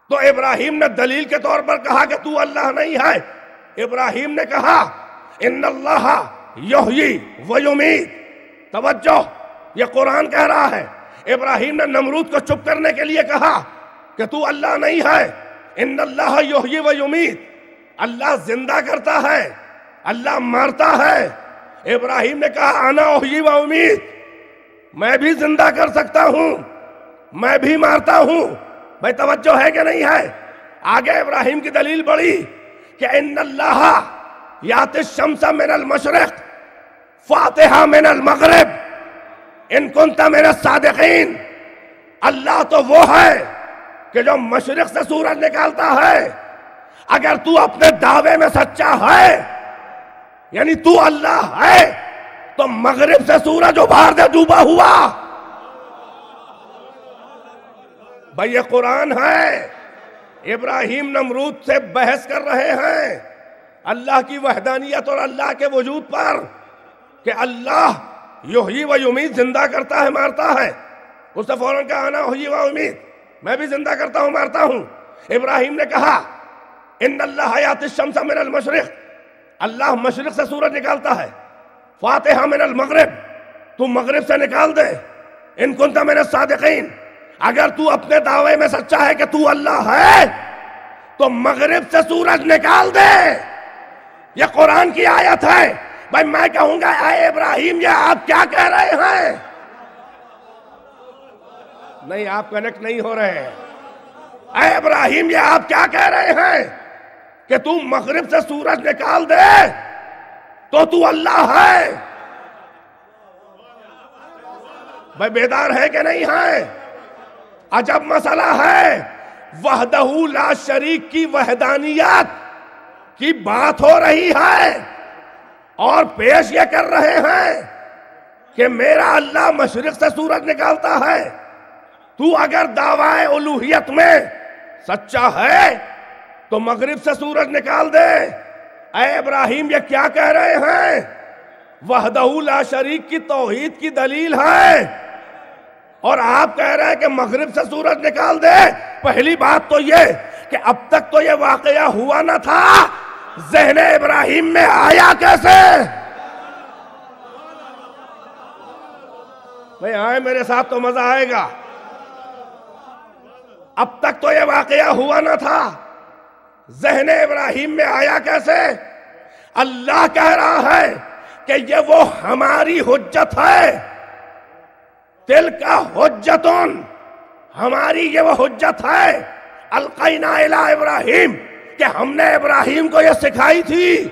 تو ابراہیم نے دلیل کے طور پر کہا کہ تو اللہ نہیں ہے. ابراہیم نے کہا ان اللہ یحیی و یمیت. توجہ, یہ قرآن کہہ رہا ہے. ابراہیم نے نمرود کو چپ کرنے کے لیے کہا کہ تو اللہ نہیں ہے. ان اللہ یحیی و یمیت, اللہ زندہ کرتا ہے, اللہ مارتا ہے. ابراہیم نے کہا انا احیی و امیت, میں بھی زندہ کر سکتا ہوں, میں بھی مارتا ہوں. بھائی توجہ ہے کہ نہیں ہے؟ آگے ابراہیم کی دلیل بڑھی کہ ان اللہ یاتی الشمس من المشرق فاتحہ من المغرب ان کنت من الصادقین. اللہ تو وہ ہے کہ جو مشرق سے سورج نکالتا ہے. اگر تو اپنے دعوے میں سچا ہے, یعنی تو اللہ ہے, تو مغرب سے سورج ابھار دے ڈوبا ہوا. بھئی یہ قرآن ہے. ابراہیم نمرود سے بحث کر رہے ہیں اللہ کی وحدانیت اور اللہ کے وجود پر کہ اللہ یحیی و یمیت, زندہ کرتا ہے, مارتا ہے. اس نے فوراً کہا انا احیی و امیت, میں بھی زندہ کرتا ہوں, مارتا ہوں. ابراہیم نے کہا ان اللہ یاتی الشمس من المشرق, اللہ مشرق سے سورج نکالتا ہے. فاتحہ من المغرب, تو مغرب سے نکال دے. ان کنت من الصادقین, اگر تو اپنے دعوے میں سچا ہے کہ تو اللہ ہے تو مغرب سے سورج نکال دے. یہ قرآن کی آیت ہے. بھائی میں کہوں گا اے ابراہیم یہ آپ کیا کہہ رہے ہیں؟ نہیں, آپ کنیکٹ نہیں ہو رہے ہیں. اے ابراہیم یہ آپ کیا کہہ رہے ہیں کہ تو مغرب سے سورج نکال دے تو اللہ ہے؟ بھائی بیدار ہے کہ نہیں ہے؟ عجب مسئلہ ہے. وحدہ لا شریک کی وحدانیت کی بات ہو رہی ہے اور پیش یہ کر رہے ہیں کہ میرا اللہ مشرق سے سورج نکالتا ہے. تو اگر دعوی الوہیت میں سچا ہے تو مغرب سے سورج نکال دے. اے ابراہیم یہ کیا کہہ رہے ہیں؟ وحدہ لا شریک کی توحید کی دلیل ہے اور آپ کہہ رہے ہیں کہ مغرب سے سورج نکال دے. پہلی بات تو یہ کہ اب تک تو یہ واقعہ ہوا نہ تھا, ذہن ابراہیم میں آیا کیسے؟ بھئی آئے میرے ساتھ تو مزہ آئے گا. اب تک تو یہ واقعہ ہوا نہ تھا, ذہن ابراہیم میں آیا کیسے؟ اللہ کہہ رہا ہے کہ یہ وہ ہماری حجت ہے. تلک حجتن, ہماری یہ وہ حجت ہے. القینا الی ابراہیم, کہ ہم نے ابراہیم کو یہ سکھائی تھی.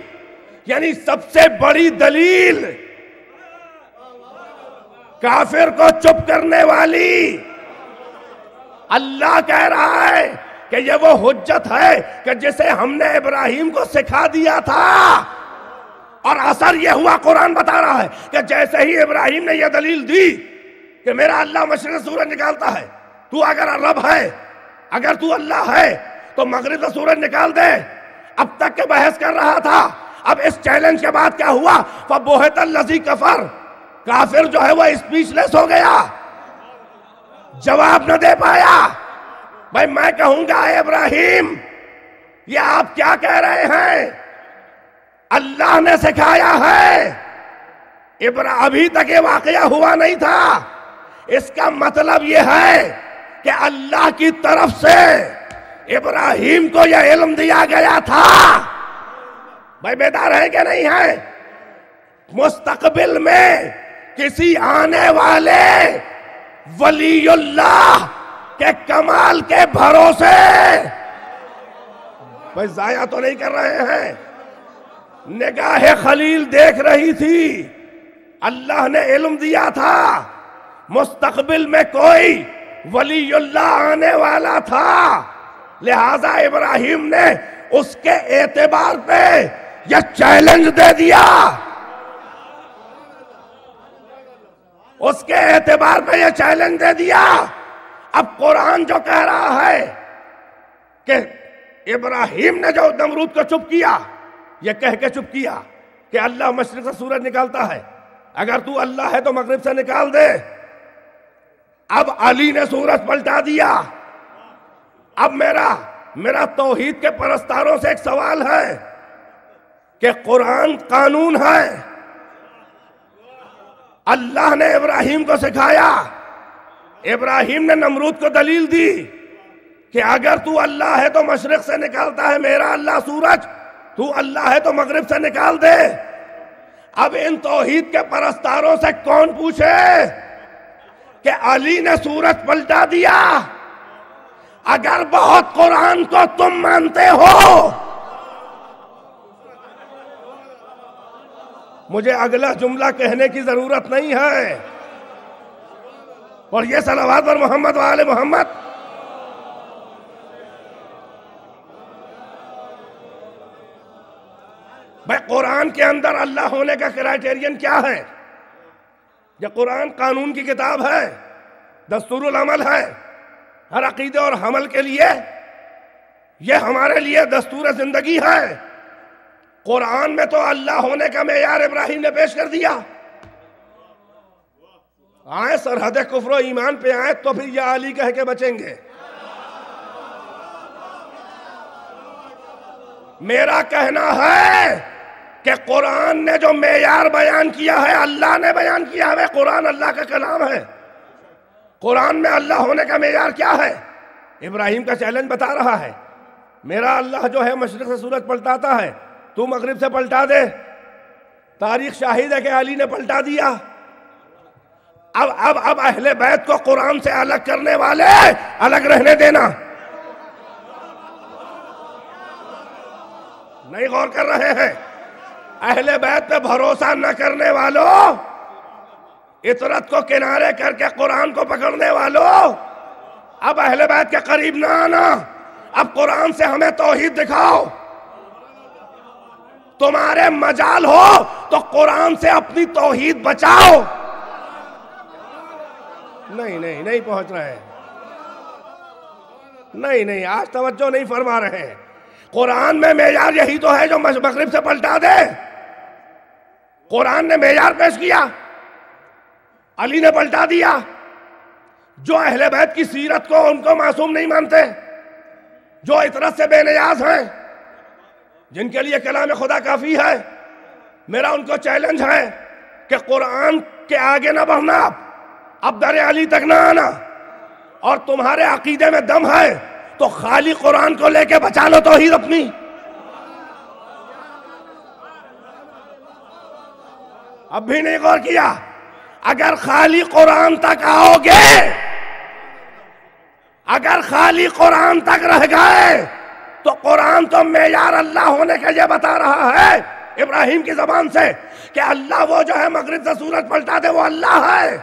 یعنی سب سے بڑی دلیل کافر کو چپ کرنے والی. اللہ کہہ رہا ہے کہ یہ وہ حجت ہے کہ جسے ہم نے ابراہیم کو سکھا دیا تھا. اور اثر یہ ہوا, قرآن بتا رہا ہے کہ جیسے ہی ابراہیم نے یہ دلیل دی کہ میرا اللہ مشرق سے سورج نکالتا ہے، تو اگر رب ہے، اگر تو اللہ ہے تو مغرب سے سورج نکال دے۔ اب تک کہ بحث کر رہا تھا، اب اس چیلنج کے بعد کیا ہوا؟ فَبُہِتَ الَّذِي كَفَرَ، کافر جو ہے وہ اسپیچ لیس ہو گیا، جواب نہ دے پایا۔ بھائی میں کہوں گا اے ابراہیم، یہ آپ کیا کہہ رہے ہیں؟ اللہ نے سکھایا ہے، ابھی تک یہ واقعہ ہوا نہیں تھا۔ اس کا مطلب یہ ہے کہ اللہ کی طرف سے ابراہیم کو یہ علم دیا گیا تھا۔ بھائی بیدار ہے کہ نہیں ہے؟ مستقبل میں کسی آنے والے ولی اللہ کے کمال کے بھروسے، بھائی ضائع تو نہیں کر رہے ہیں؟ نگاہ خلیل دیکھ رہی تھی، اللہ نے علم دیا تھا مستقبل میں کوئی ولی اللہ آنے والا تھا، لہذا ابراہیم نے اس کے اعتبار پہ یہ چیلنج دے دیا، اس کے اعتبار پہ یہ چیلنج دے دیا۔ اب قرآن جو کہہ رہا ہے کہ ابراہیم نے جو نمرود کو چپ کیا، یہ کہہ کے چپ کیا کہ اللہ مشرق سے سورج نکالتا ہے، اگر تو اللہ ہے تو مغرب سے نکال دے۔ اب علی نے سورج پلٹا دیا۔ اب میرا توحید کے پرستاروں سے ایک سوال ہے کہ قرآن قانون ہے، اللہ نے ابراہیم کو سکھایا، ابراہیم نے نمرود کو دلیل دی کہ اگر تو اللہ ہے تو مشرق سے نکالتا ہے، میرا اللہ سورج، تو اللہ ہے تو مغرب سے نکال دے۔ اب ان توحید کے پرستاروں سے کون پوچھے کہ علی نے سورج پلٹا دیا؟ اگر بہت قرآن کو تم مانتے ہو، مجھے اگلا جملہ کہنے کی ضرورت نہیں ہے، اور یہ صلوات پر محمد و آل محمد۔ بھائی قرآن کے اندر اللہ ہونے کا کرائٹیرین کیا ہے؟ یہ قرآن قانون کی کتاب ہے، دستور العمل ہے ہر عقیدے اور عمل کے لیے، یہ ہمارے لیے دستور زندگی ہے۔ قرآن میں تو اللہ ہونے کا معیار ابراہیم نے پیش کر دیا۔ آئے سرحد کفر و ایمان پہ آئے تو پھر یا علی کہہ کے بچیں گے۔ میرا کہنا ہے کہ قرآن نے جو معیار بیان کیا ہے، اللہ نے بیان کیا ہے، قرآن اللہ کا کلام ہے۔ قرآن میں اللہ ہونے کا معیار کیا ہے؟ ابراہیم کا چیلنج بتا رہا ہے، میرا اللہ جو ہے مشرق سے سورج پلٹاتا ہے، تو مغرب سے پلٹا دے۔ تاریخ شاہد ہے کہ علی نے پلٹا دیا۔ اب اہل بیت کو قرآن سے الگ کرنے والے الگ رہنے دینا، نہیں غور کر رہے ہیں؟ اہل بیت پہ بھروسہ نہ کرنے والوں، اطرت کو کنارے کر کے قرآن کو پکڑنے والوں، اب اہل بیت کے قریب نہ آنا، اب قرآن سے ہمیں توحید دکھاؤ۔ تمہارے مجال ہو تو قرآن سے اپنی توحید بچاؤ۔ نہیں پہنچ رہے، نہیں آج توجہ نہیں فرما رہے ہیں۔ قرآن میں معیار یہی تو ہے جو مغرب سے پلٹا دے۔ قرآن نے معیار پیش کیا، علی نے پلٹا دیا۔ جو اہل بیت کی سیرت کو ان کو معصوم نہیں مانتے، جو اطرت سے بے نیاز ہیں، جن کے لیے کلام خدا کافی ہے، میرا ان کو چیلنج ہے کہ قرآن کے آگے نہ بڑھنا، اب در علی تک نہ آنا، اور تمہارے عقیدے میں دم ہے تو خالی قرآن کو لے کے بچا لو توحید اپنی۔ اب بھی نہیں غور کیا؟ اگر خالی قرآن تک آؤ گے، اگر خالی قرآن تک رہ گئے تو قرآن تو معیار اللہ ہونے کا یہ بتا رہا ہے ابراہیم کی زبان سے کہ اللہ وہ جو ہے مغرب سے سورج پلٹا دے، وہ اللہ ہے۔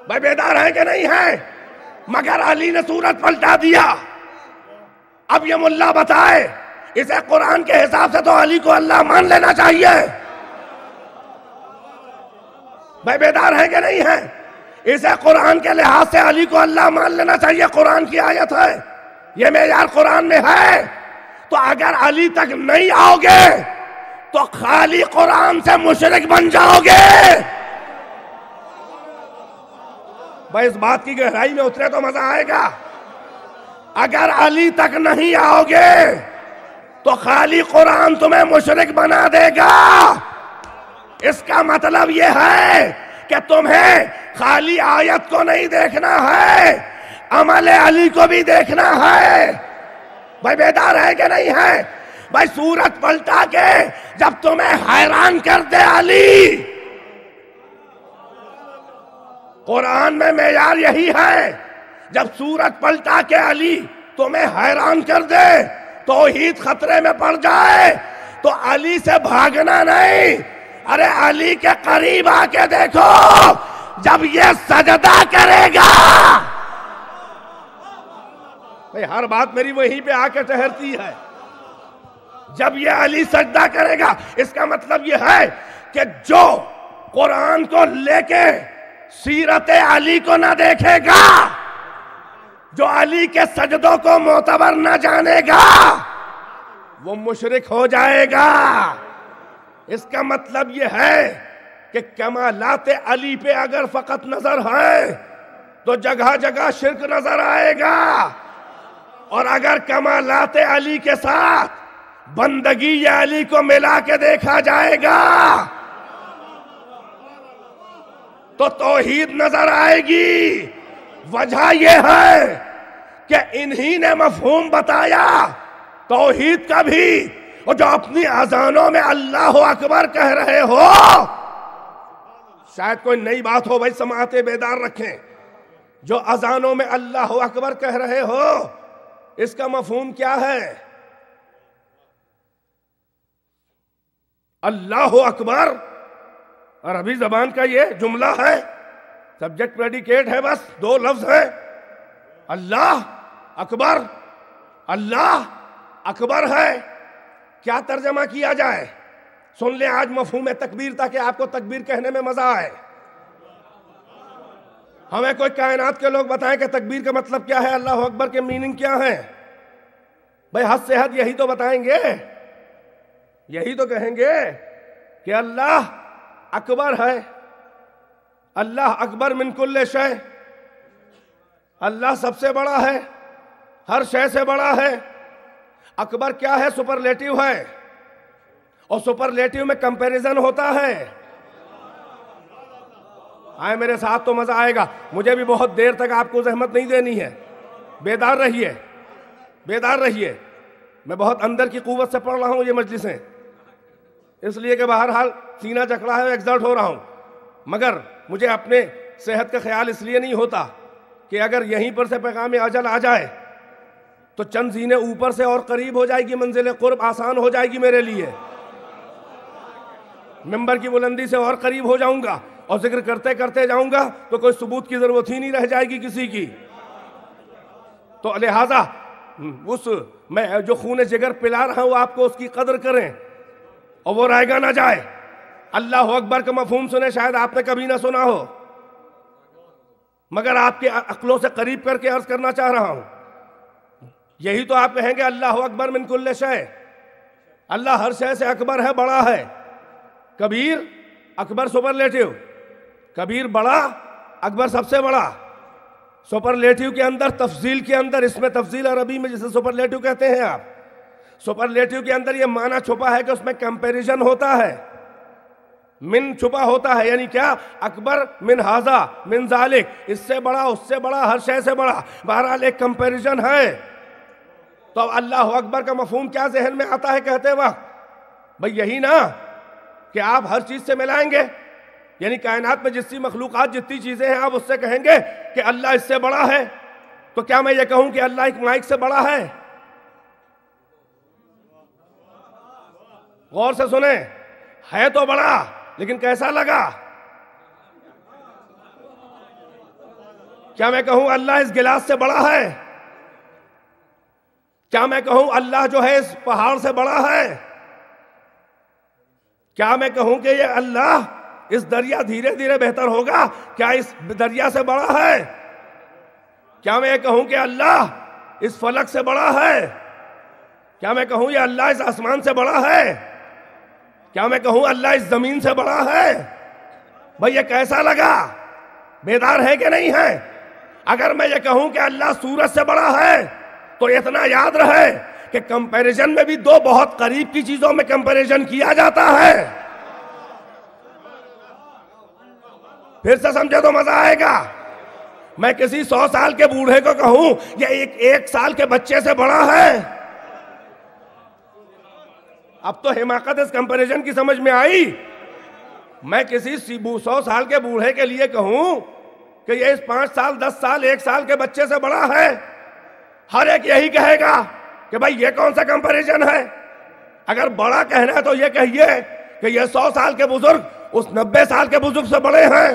بھائی بیدار ہے کہ نہیں ہے؟ مگر علی نے سورج پلٹا دیا۔ اب یہ ملا بتائے، اسے قرآن کے حساب سے تو علی کو اللہ مان لینا چاہیے۔ بھائی بیدار ہے کہ نہیں ہے؟ اسے قرآن کے لحاظ سے علی کو اللہ مان لینا چاہیے، قرآن کی آیت ہے، یہ معیار قرآن میں ہے۔ تو اگر علی تک نہیں آؤ گے تو خالی قرآن سے مشرک بن جاؤ گے۔ بھائی اس بات کی گہرائی میں اترے تو مزہ آئے گا۔ اگر علی تک نہیں آؤ گے تو خالی قرآن تمہیں مشرک بنا دے گا۔ اس کا مطلب یہ ہے کہ تمہیں خالی آیت کو نہیں دیکھنا ہے، عمل علی کو بھی دیکھنا ہے۔ بھائی بیدار ہے کہ نہیں ہے؟ بھائی صورت پلٹا کے جب تمہیں حیران کر دے علی، قرآن میں معیار یہی ہے، جب صورت پلٹا کے علی تمہیں حیران کر دے، توحید خطرے میں پڑ جائے تو علی سے بھاگنا نہیں، ارے علی کے قریب آ کے دیکھو، جب یہ سجدہ کرے گا۔ بھئی ہر بات میری وہیں پہ آ کے ٹھہرتی ہے۔ جب یہ علی سجدہ کرے گا، اس کا مطلب یہ ہے کہ جو قرآن کو لے کے سیرت علی کو نہ دیکھے گا، جو علی کے سجدوں کو معتبر نہ جانے گا، وہ مشرک ہو جائے گا۔ اس کا مطلب یہ ہے کہ کمالات علی پہ اگر فقط نظر ہے تو جگہ جگہ شرک نظر آئے گا، اور اگر کمالات علی کے ساتھ بندگی علی کو ملا کے دیکھا جائے گا تو توحید نظر آئے گی۔ وجہ یہ ہے کہ انہی نے مفہوم بتایا توحید کا بھی، اور جو اپنی اذانوں میں اللہ اکبر کہہ رہے ہو، شاید کوئی نئی بات ہو بھائی، سماعتیں بیدار رکھیں، جو اذانوں میں اللہ اکبر کہہ رہے ہو، اس کا مفہوم کیا ہے؟ اللہ اکبر عربی زبان کا یہ جملہ ہے، سبجیکٹ پریڈیکیٹ ہے، بس دو لفظ ہیں، اللہ اکبر۔ اللہ اکبر ہے، کیا ترجمہ کیا جائے؟ سن لیں آج مفہوم تکبیر، تاکہ آپ کو تکبیر کہنے میں مزہ آئے۔ ہمیں کوئی کائنات کے لوگ بتائیں کہ تکبیر کا مطلب کیا ہے، اللہ اکبر کے میننگ کیا ہے؟ بھئی حد سے حد یہی تو بتائیں گے، یہی تو کہیں گے کہ اللہ اکبر ہے، اللہ اکبر من کل شے، اللہ سب سے بڑا ہے، ہر شے سے بڑا ہے۔ اکبر کیا ہے؟ سپرلیٹیو ہے، اور سپرلیٹیو میں کمپیریزن ہوتا ہے۔ آئے میرے ساتھ تو مزہ آئے گا، مجھے بھی بہت دیر تک آپ کو زحمت نہیں دینی ہے، بیدار رہیے، بیدار رہیے۔ میں بہت اندر کی قوت سے پڑھ رہا ہوں یہ مجلسیں، اس لیے کہ بہرحال سینہ جکڑا ہے، ایگزرٹ ہو رہا ہوں، مگر مجھے اپنے صحت کا خیال اس لیے نہیں ہوتا کہ اگر یہیں پر سے پیغام اجل آ جائے تو چند زینے اوپر سے اور قریب ہو جائے گی، منزل قرب آسان ہو جائے گی میرے لیے، ممبر کی بلندی سے اور قریب ہو جاؤں گا، اور ذکر کرتے کرتے جاؤں گا تو کوئی ثبوت کی ضرورت ہی نہیں رہ جائے گی کسی کی۔ تو لہٰذا اس میں جو خون جگر پلا رہا ہوں آپ کو، اس کی قدر کریں اور وہ رائے گا نہ جائے۔ اللہ اکبر کا مفہوم سنے، شاید آپ نے کبھی نہ سنا ہو، مگر آپ کے عقلوں سے قریب کر کے عرض کرنا چاہ رہا ہوں۔ یہی تو آپ کہیں گے اللہ اکبر من کل شے، اللہ ہر شے سے اکبر ہے، بڑا ہے۔ کبیر، اکبر سپرلیٹیو، کبیر بڑا، اکبر سب سے بڑا۔ سپرلیٹیو کے اندر، تفضیل کے اندر، اس میں تفضیل عربی میں جسے سپرلیٹیو کہتے ہیں آپ، سپرلیٹیو کے اندر یہ معنی چھپا ہے کہ اس میں کمپیریزن ہوتا ہے، من چھپا ہوتا ہے، یعنی کیا؟ اکبر من ہذا من ذالک، اس سے بڑا، اس سے بڑا، ہر شے سے بڑا، بہرحال ایک کمپیریزن ہے۔ تو اب اللہ اکبر کا مفہوم کیا ذہن میں آتا ہے کہتے وقت؟ بھئی یہی نا کہ آپ ہر چیز سے ملائیں گے، یعنی کائنات میں جتنی مخلوقات، جتنی چیزیں ہیں، آپ اس سے کہیں گے کہ اللہ اس سے بڑا ہے، تو کیا میں یہ کہوں کہ اللہ ایک مائک سے بڑا ہے؟ غور سے سنیں، ہے تو بڑا، لیکن کیسا لگا؟ کیا میں کہوں اللہ اس گلاس سے بڑا ہے؟ کیا میں کہوں اللہ جو ہے اس پہاڑ سے بڑا ہے؟ کیا میں کہوں کہ یہ اللہ اس دریا دھیرے دھیرے بہتر ہوگا، کیا اس دریا سے بڑا ہے؟ کیا میں یہ کہوں کہ اللہ اس فلک سے بڑا ہے؟ کیا میں کہوں یہ اللہ اس آسمان سے بڑا ہے؟ کیا میں کہوں اللہ اس زمین سے بڑا ہے؟ بھئی یہ کیسا لگا؟ بیدار ہے کہ نہیں ہے؟ اگر میں یہ کہوں کہ اللہ سورج سے بڑا ہے تو اتنا یاد رہے کہ کمپیریزن میں بھی دو بہت قریب کی چیزوں میں کمپیریزن کیا جاتا ہے۔ پھر سے سمجھے تو مزہ آئے گا۔ میں کسی 100 سال کے بوڑھے کو کہوں یہ ایک سال کے بچے سے بڑا ہے، اب تو حماقت اس کمپیریزن کی سمجھ میں آئی۔ میں کسی 100 سال کے بوڑھے کے لیے کہوں کہ یہ اس 5 سال 10 سال 1 سال کے بچے سے بڑا ہے، ہر ایک یہی کہے گا کہ بھائی یہ کون سا کمپیریزن ہے؟ اگر بڑا کہنا ہے تو یہ کہیے کہ یہ 100 سال کے بزرگ اس 90 سال کے بزرگ سے بڑے ہیں،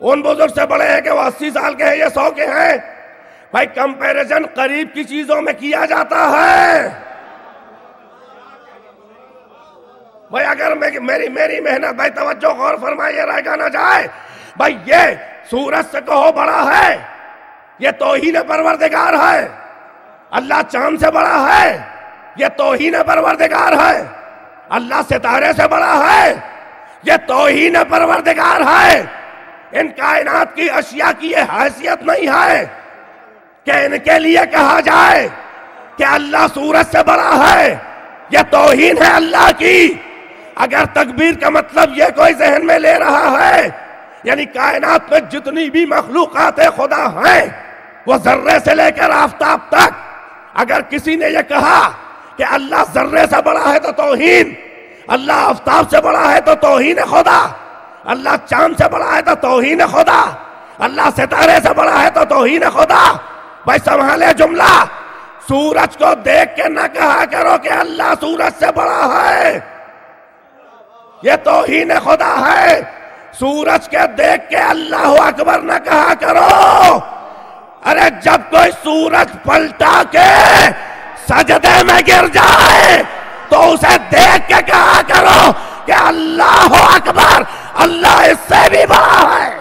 ان بزرگ سے بڑے ہیں کہ وہ 80 سال کے ہیں، یہ 100 کے ہیں۔ بھائی کمپیریزن قریب کی چیزوں میں کیا جاتا ہے۔ بھائی اگر میری محنت، بھائی توجہ غور فرمائیے رہ گا نہ جائے، بھائی یہ سورج سے کہو بڑا ہے، یہ توہین پروردگار ہے۔ اللہ چاند سے بڑا ہے، یہ توہین پروردگار ہے۔ اللہ ستارے سے بڑا ہے، یہ توہین پروردگار ہے۔ ان کائنات کی اشیاء کی یہ حیثیت نہیں ہے کہ ان کے لیے کہا جائے کہ اللہ سورج سے بڑا ہے، یہ توہین ہے اللہ کی۔ اگر تکبیر کا مطلب یہ کوئی ذہن میں لے رہا ہے، یعنی کائنات میں جتنی بھی مخلوقات خدا ہیں وہ ذرے سے لے کر آفتاب تک، اگر کسی نے یہ کہا کہ اللہ ذرے سے بڑا ہے تو توہین، اللہ آفتاب سے بڑا ہے تو توہین خدا، اللہ چاند سے بڑا ہے تو توہین خدا، اللہ ستارے سے بڑا ہے تو توہین خدا۔ بھائی سنبھالے جملہ، سورج کو دیکھ کے نہ کہا کرو کہ اللہ سورج سے بڑا ہے، یہ توہین خدا ہے۔ سورج کے دیکھ کے اللہ اکبر نہ کہا کرو۔ ارے جب کوئی سورج پلٹا کے سجدے میں گر جائے تو اسے دیکھ کے کہا کرو کہ اللہ اکبر، اللہ اس سے بھی بڑا ہے۔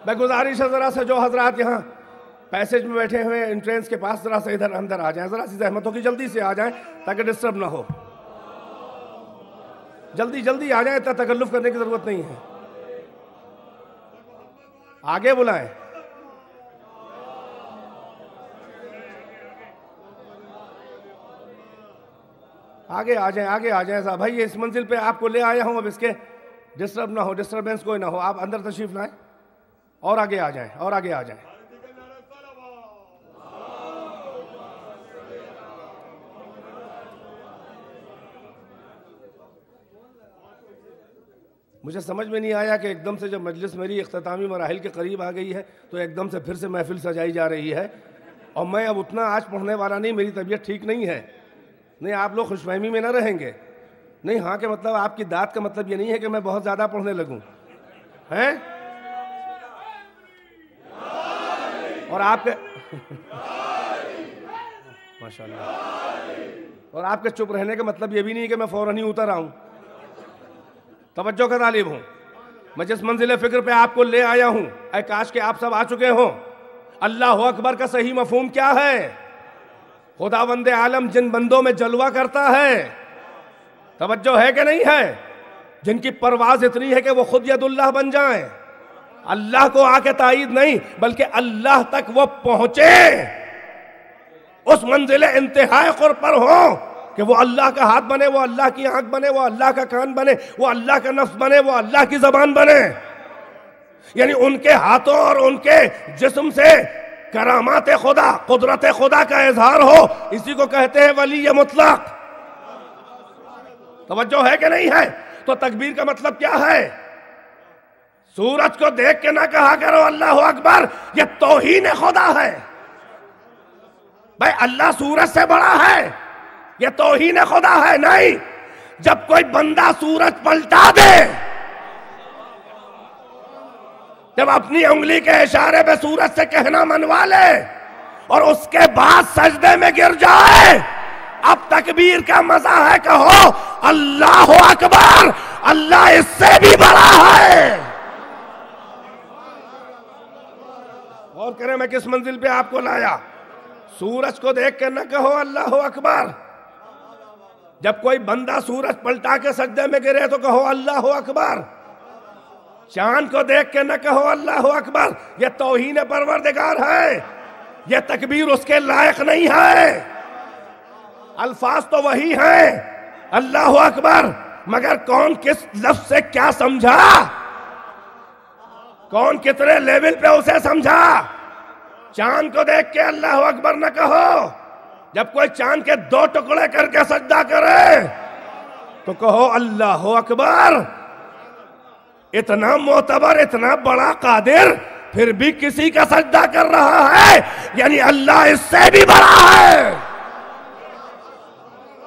میں گزارش ہے ذرا سے جو حضرات یہاں پیسیج میں بیٹھے ہوئے انٹرینس کے پاس ذرا سے ادھر اندر آ جائیں، ذرا سی زحمت ہوگی، جلدی سے آ جائیں تاکہ ڈسٹرب نہ ہو، جلدی آ جائیں، اتنا تکلف کرنے کی ضرورت نہیں ہے۔ آگے بلائیں۔ آگے آ جائیں صاحب۔ بھائی اس منزل پہ آپ کو لے آیا ہوں، اب اس کے ڈسٹرب نہ ہو، ڈسٹربنس کوئی نہ ہو، آپ اندر تشریف لائیں اور آگے آ جائیں۔ مجھے سمجھ میں نہیں آیا کہ ایک دم سے جب مجلس میری اختتامی مراحل کے قریب آ گئی ہے تو ایک دم سے پھر سے محفل سجائی جا رہی ہے، اور میں اب اتنا آج پڑھنے والا نہیں، میری طبیعت ٹھیک نہیں ہے۔ نہیں آپ لوگ خوش فہمی میں نہ رہیں گے؟ نہیں ہاں کہ مطلب آپ کی داد کا مطلب یہ نہیں ہے کہ میں بہت زیادہ پڑھنے لگوں ہیں، اور آپ کے ماشاءاللہ، اور آپ کے چپ رہنے کا مطلب یہ بھی نہیں کہ میں فوراً ہی اتر آؤں۔ توجہ کا طالب ہوں، میں جس منزل فکر پہ آپ کو لے آیا ہوں، اے کاش کہ آپ سب آ چکے ہوں۔ اللہ اکبر کا صحیح مفہوم کیا ہے؟ خداوند عالم جن بندوں میں جلوہ کرتا ہے، توجہ ہے کہ نہیں ہے، جن کی پرواز اتنی ہے کہ وہ خود ید اللہ بن جائیں، اللہ کو آ کے تائید نہیں بلکہ اللہ تک وہ پہنچے، اس منزل انتہائی قرب پر ہوں کہ وہ اللہ کا ہاتھ بنے، وہ اللہ کی آنکھ بنے، وہ اللہ کا کان بنے، وہ اللہ کا نفس بنے، وہ اللہ کی زبان بنے۔ یعنی ان کے ہاتھوں اور ان کے جسم سے کرامات خدا، قدرت خدا کا اظہار ہو، اسی کو کہتے ہیں ولی مطلق۔ توجہ ہے کہ نہیں ہے؟ تو تکبیر کا مطلب کیا ہے؟ سورج کو دیکھ کے نہ کہا کرو اللہ اکبر، یہ توہین خدا ہے۔ بھائی اللہ سورج سے بڑا ہے، یہ توہین خدا ہے؟ نہیں۔ جب کوئی بندہ سورج پلٹا دے، جب اپنی انگلی کے اشارے پہ سورج سے کہنا منوا لے اور اس کے بعد سجدے میں گر جائے، اب تکبیر کا مزہ ہے کہو اللہ اکبر، اللہ اس سے بھی بڑا ہے۔ اور کریں میں کس منزل پہ آپ کو لایا؟ سورج کو دیکھ کے نہ کہو اللہ اکبر، جب کوئی بندہ سورج پلٹا کے سجدے میں گرے تو کہو اللہ اکبر۔ چاند کو دیکھ کے نہ کہو اللہ اکبر، یہ توہین پروردگار ہے، یہ تکبیر اس کے لائق نہیں ہے۔ الفاظ تو وہی ہیں اللہ اکبر، مگر کون کس لفظ سے کیا سمجھا، کون کتنے لیول پہ اسے سمجھا۔ چاند کو دیکھ کے اللہ اکبر نہ کہو، جب کوئی چاند کے 2 ٹکڑے کر کے سجدہ کرے تو کہو اللہ اکبر۔ اتنا معتبر، اتنا بڑا قادر، پھر بھی کسی کا سجدہ کر رہا ہے، یعنی اللہ اس سے بھی بڑا ہے۔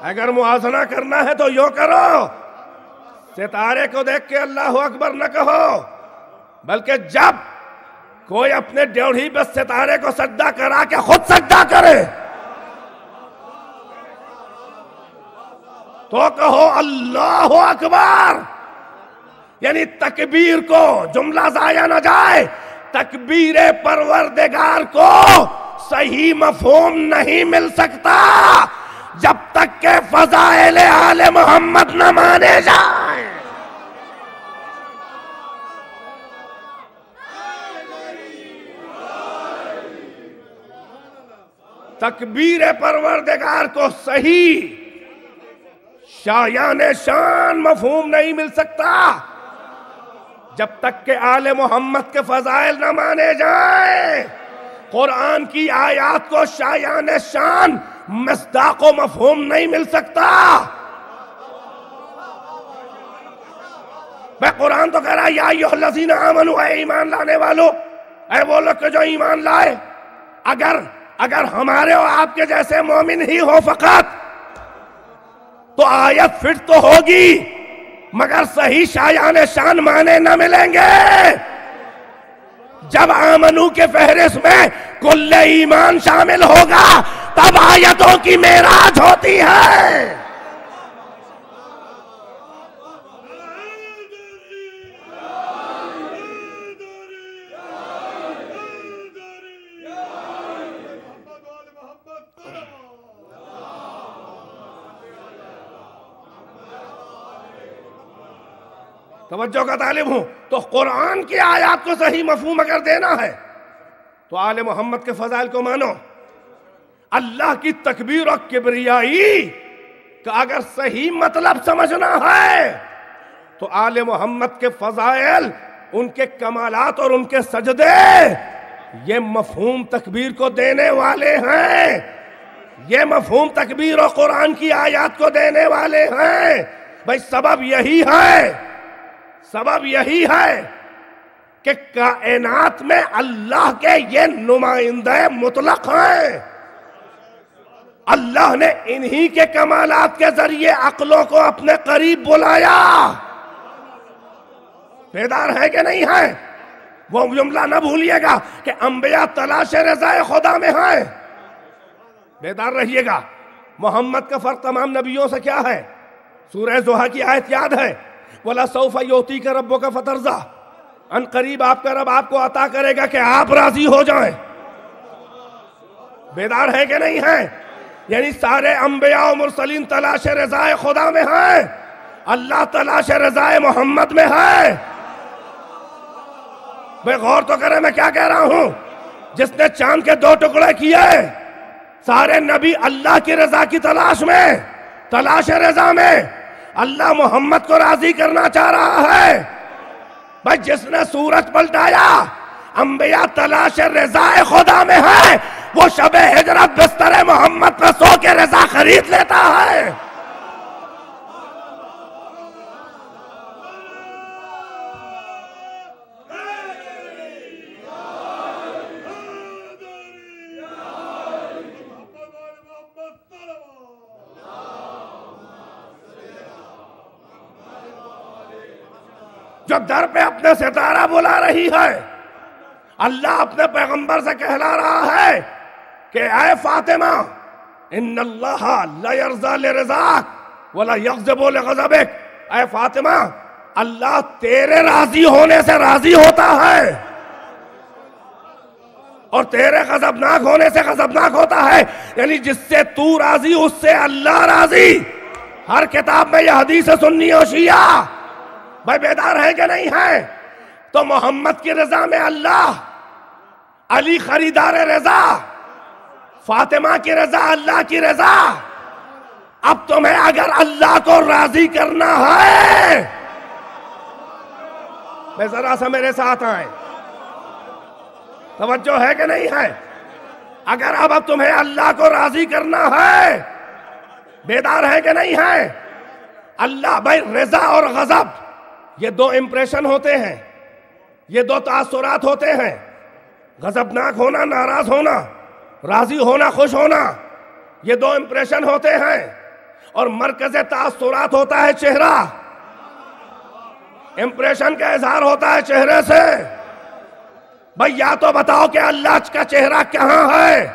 اگر موازنہ کرنا ہے تو یوں کرو، ستارے کو دیکھ کے اللہ اکبر نہ کہو، بلکہ جب کوئی اپنے ڈیوڑھی پہ ستارے کو سجدہ کرا کے خود سجدہ کرے تو کہو اللہ اکبر۔ یعنی تکبیر کو جملہ ضائع نہ جائے، تکبیر پروردگار کو صحیح مفہوم نہیں مل سکتا جب تک کہ فضائل آل محمد نہ مانے جائیں۔ تکبیر پروردگار کو صحیح شایان شان مفہوم نہیں مل سکتا جب تک کہ آل محمد کے فضائل نہ مانے جائیں۔ قرآن کی آیات کو شایان شان مصداق و مفہوم نہیں مل سکتا۔ میں قرآن تو کہہ رہا یا ایھا الذین آمنوا، اے ایمان لانے والو، اے وہ لوگ کہ جو ایمان لائے، اگر ہمارے اور آپ کے جیسے مومن ہی ہو فقط تو آیت فٹ تو ہوگی، مگر صحیح شایان شان معنی نہ ملیں گے۔ جب آمنو کے فہرست میں کل ایمان شامل ہوگا تب آیتوں کی معراج ہوتی ہے۔ توجہ کا طالب ہوں، تو قرآن کی آیات کو صحیح مفہوم اگر دینا ہے تو آل محمد کے فضائل کو مانو۔ اللہ کی تکبیر اور کبریائی کا اگر صحیح مطلب سمجھنا ہے تو آل محمد کے فضائل، ان کے کمالات اور ان کے سجدے یہ مفہوم تکبیر کو دینے والے ہیں، یہ مفہوم تکبیر اور قرآن کی آیات کو دینے والے ہیں۔ بھائی سبب یہی ہے کہ کائنات میں اللہ کے یہ نمائندہ مطلق ہیں۔ اللہ نے انہی کے کمالات کے ذریعے عقلوں کو اپنے قریب بلایا۔ بیدار ہے کہ نہیں ہے؟ وہ جملہ نہ بھولیے گا کہ انبیاء تلاش رضا خدا میں ہیں۔ بیدار رہیے گا۔ محمد کا فرق تمام نبیوں سے کیا ہے؟ سورہ ضحیٰ کی آیت یاد ہے، وَلَسَوْفَ يُعْطِيكَ رَبُّكَ فَتَرْضَىٰ، ان قریب آپ کا رب آپ کو عطا کرے گا کہ آپ راضی ہو جائیں۔ بیدار ہے کہ نہیں ہے؟ یعنی سارے انبیاء و مرسلین تلاش رضا خدا میں ہیں، اللہ تلاش رضا محمد میں ہے۔ میں غور تو کریں میں کیا کہہ رہا ہوں۔ جس نے چاند کے 2 ٹکڑے کیے، سارے نبی اللہ کی رضا کی تلاش میں، تلاش رضا میں، اللہ محمد کو راضی کرنا چاہ رہا ہے۔ بھائی جس نے سورج پلٹایا، انبیاء تلاش رضا خدا میں ہے، وہ شب ہجرت بستر محمد پر سو کے رضا خرید لیتا ہے۔ جو در پہ اپنے ستارہ بلا رہی ہے. اللہ اپنے پیغمبر سے کہلا رہا ہے کہ اے فاطمہ ان اللہ لا یرضى لرضاک ولا یغضب لغضبک. اے فاطمہ اللہ تیرے راضی ہونے سے راضی ہوتا ہے اور تیرے غضبناک ہونے سے غضبناک ہوتا ہے. یعنی جس سے تو راضی اس سے اللہ راضی. ہر کتاب میں یہ حدیث سنی و شیعہ بھائی بیدار ہے کہ نہیں ہے؟ تو محمد کی رضا میں اللہ، علی خریدار رضا، فاطمہ کی رضا اللہ کی رضا. اب تمہیں اگر اللہ کو راضی کرنا ہے، میں ذرا سا میرے ساتھ آئیں، توجہ ہے کہ نہیں ہے؟ اگر اب تمہیں اللہ کو راضی کرنا ہے، بیدار ہے کہ نہیں ہے؟ اللہ بھائی رضا اور غضب یہ دو امپریشن ہوتے ہیں، یہ دو تاثرات ہوتے ہیں. غضبناک ہونا، ناراض ہونا، راضی ہونا، خوش ہونا، یہ دو امپریشن ہوتے ہیں. اور مرکز تاثرات ہوتا ہے چہرہ. امپریشن کا اظہار ہوتا ہے چہرے سے. بھائی یا تو بتاؤ کہ اللہ کا چہرہ کہاں ہے؟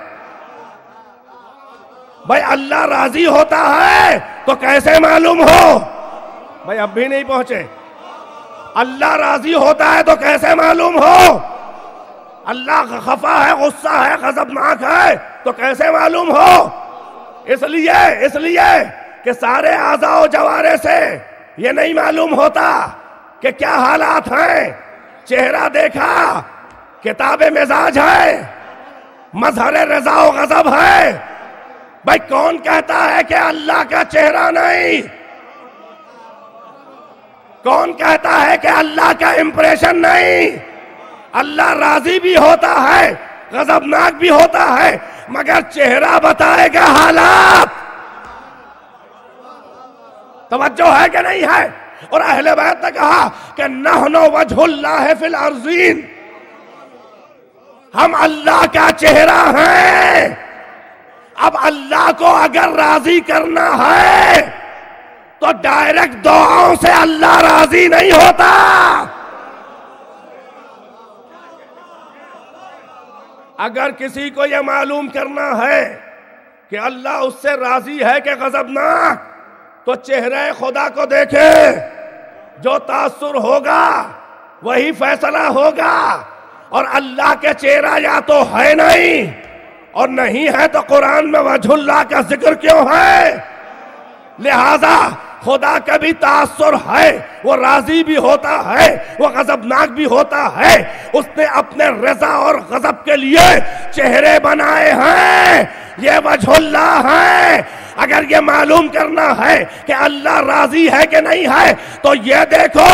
بھائی اللہ راضی ہوتا ہے تو کیسے معلوم ہو؟ بھائی اب بھی نہیں پہنچے. اللہ راضی ہوتا ہے تو کیسے معلوم ہو؟ اللہ خفا ہے، غصہ ہے، غضبناک ہے تو کیسے معلوم ہو؟ اس لیے کہ سارے اعضاء و جوارح سے یہ نہیں معلوم ہوتا کہ کیا حالات ہیں. چہرہ دیکھا، کتاب مزاج ہے، مظہر رضا و غضب ہے. بھائی کون کہتا ہے کہ اللہ کا چہرہ نہیں؟ کون کہتا ہے کہ اللہ کا امپریشن نہیں؟ اللہ راضی بھی ہوتا ہے، غضبناک بھی ہوتا ہے، مگر چہرہ بتائے گا حالات. توجہ ہے کہ نہیں ہے؟ اور اہل بیت نے کہا کہ نحن وجہ اللہ فی الارضین، ہم اللہ کا چہرہ ہیں. اب اللہ کو اگر راضی کرنا ہے تو ڈائریکٹ دعاؤں سے اللہ راضی نہیں ہوتا. اگر کسی کو یہ معلوم کرنا ہے کہ اللہ اس سے راضی ہے کہ غضبناک، تو چہرہ خدا کو دیکھے. جو تاثر ہوگا وہی فیصلہ ہوگا. اور اللہ کے چہرہ یا تو ہے نہیں، اور نہیں ہے تو قرآن میں وجہ اللہ کا ذکر کیوں ہے؟ لہذا خدا کا بھی تاثر ہے، وہ راضی بھی ہوتا ہے، وہ غضبناک بھی ہوتا ہے. اس نے اپنے رضا اور غضب کے لیے چہرے بنائے ہیں. یہ وجہ اللہ ہے. اگر یہ معلوم کرنا ہے کہ اللہ راضی ہے کہ نہیں ہے تو یہ دیکھو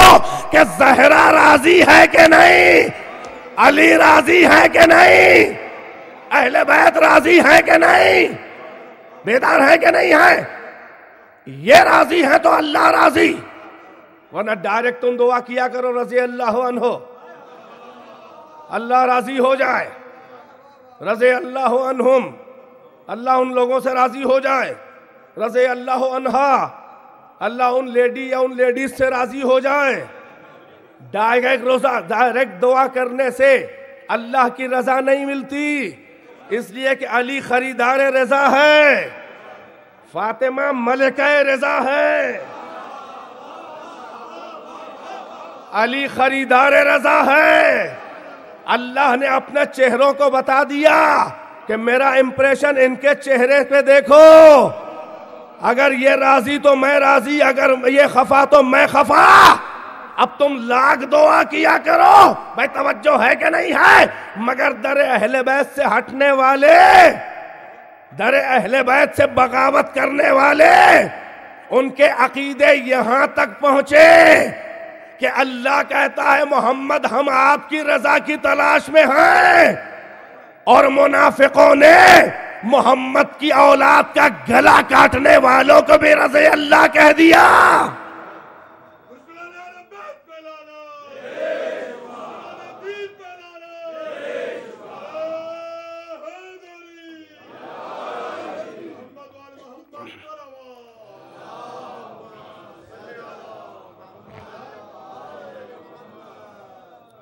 کہ زہرا راضی ہے کہ نہیں، علی راضی ہے کہ نہیں، اہل بیت راضی ہے کہ نہیں، بیدار ہے کہ نہیں ہے؟ یہ راضی ہے تو اللہ راضی. ورنہ ڈائریکٹ تم دعا کیا کرو رضی اللہ عنہ، اللہ راضی ہو جائے، رضی اللہ عنہم، اللہ ان لوگوں سے راضی ہو جائے، رضی اللہ عنہا، اللہ ان لیڈی یا ان لیڈیز سے راضی ہو جائے. ڈائریکٹ دعا کرنے سے اللہ کی رضا نہیں ملتی. اس لیے کہ علی خریدار رضا ہے، فاطمہ ملکہ رضا ہے، علی خریدار رضا ہے. اللہ نے اپنے چہروں کو بتا دیا کہ میرا امپریشن ان کے چہرے پہ دیکھو. اگر یہ راضی تو میں راضی، اگر یہ خفا تو میں خفا. اب تم لاکھ دعا کیا کرو، بھائی توجہ ہے کہ نہیں ہے؟ مگر در اہل بیت سے ہٹنے والے، در اہل بیت سے بغاوت کرنے والے، ان کے عقیدے یہاں تک پہنچے کہ اللہ کہتا ہے محمد ہم آپ کی رضا کی تلاش میں ہیں. اور منافقوں نے محمد کی اولاد کا گلا کاٹنے والوں کو بھی رضی اللہ کہہ دیا.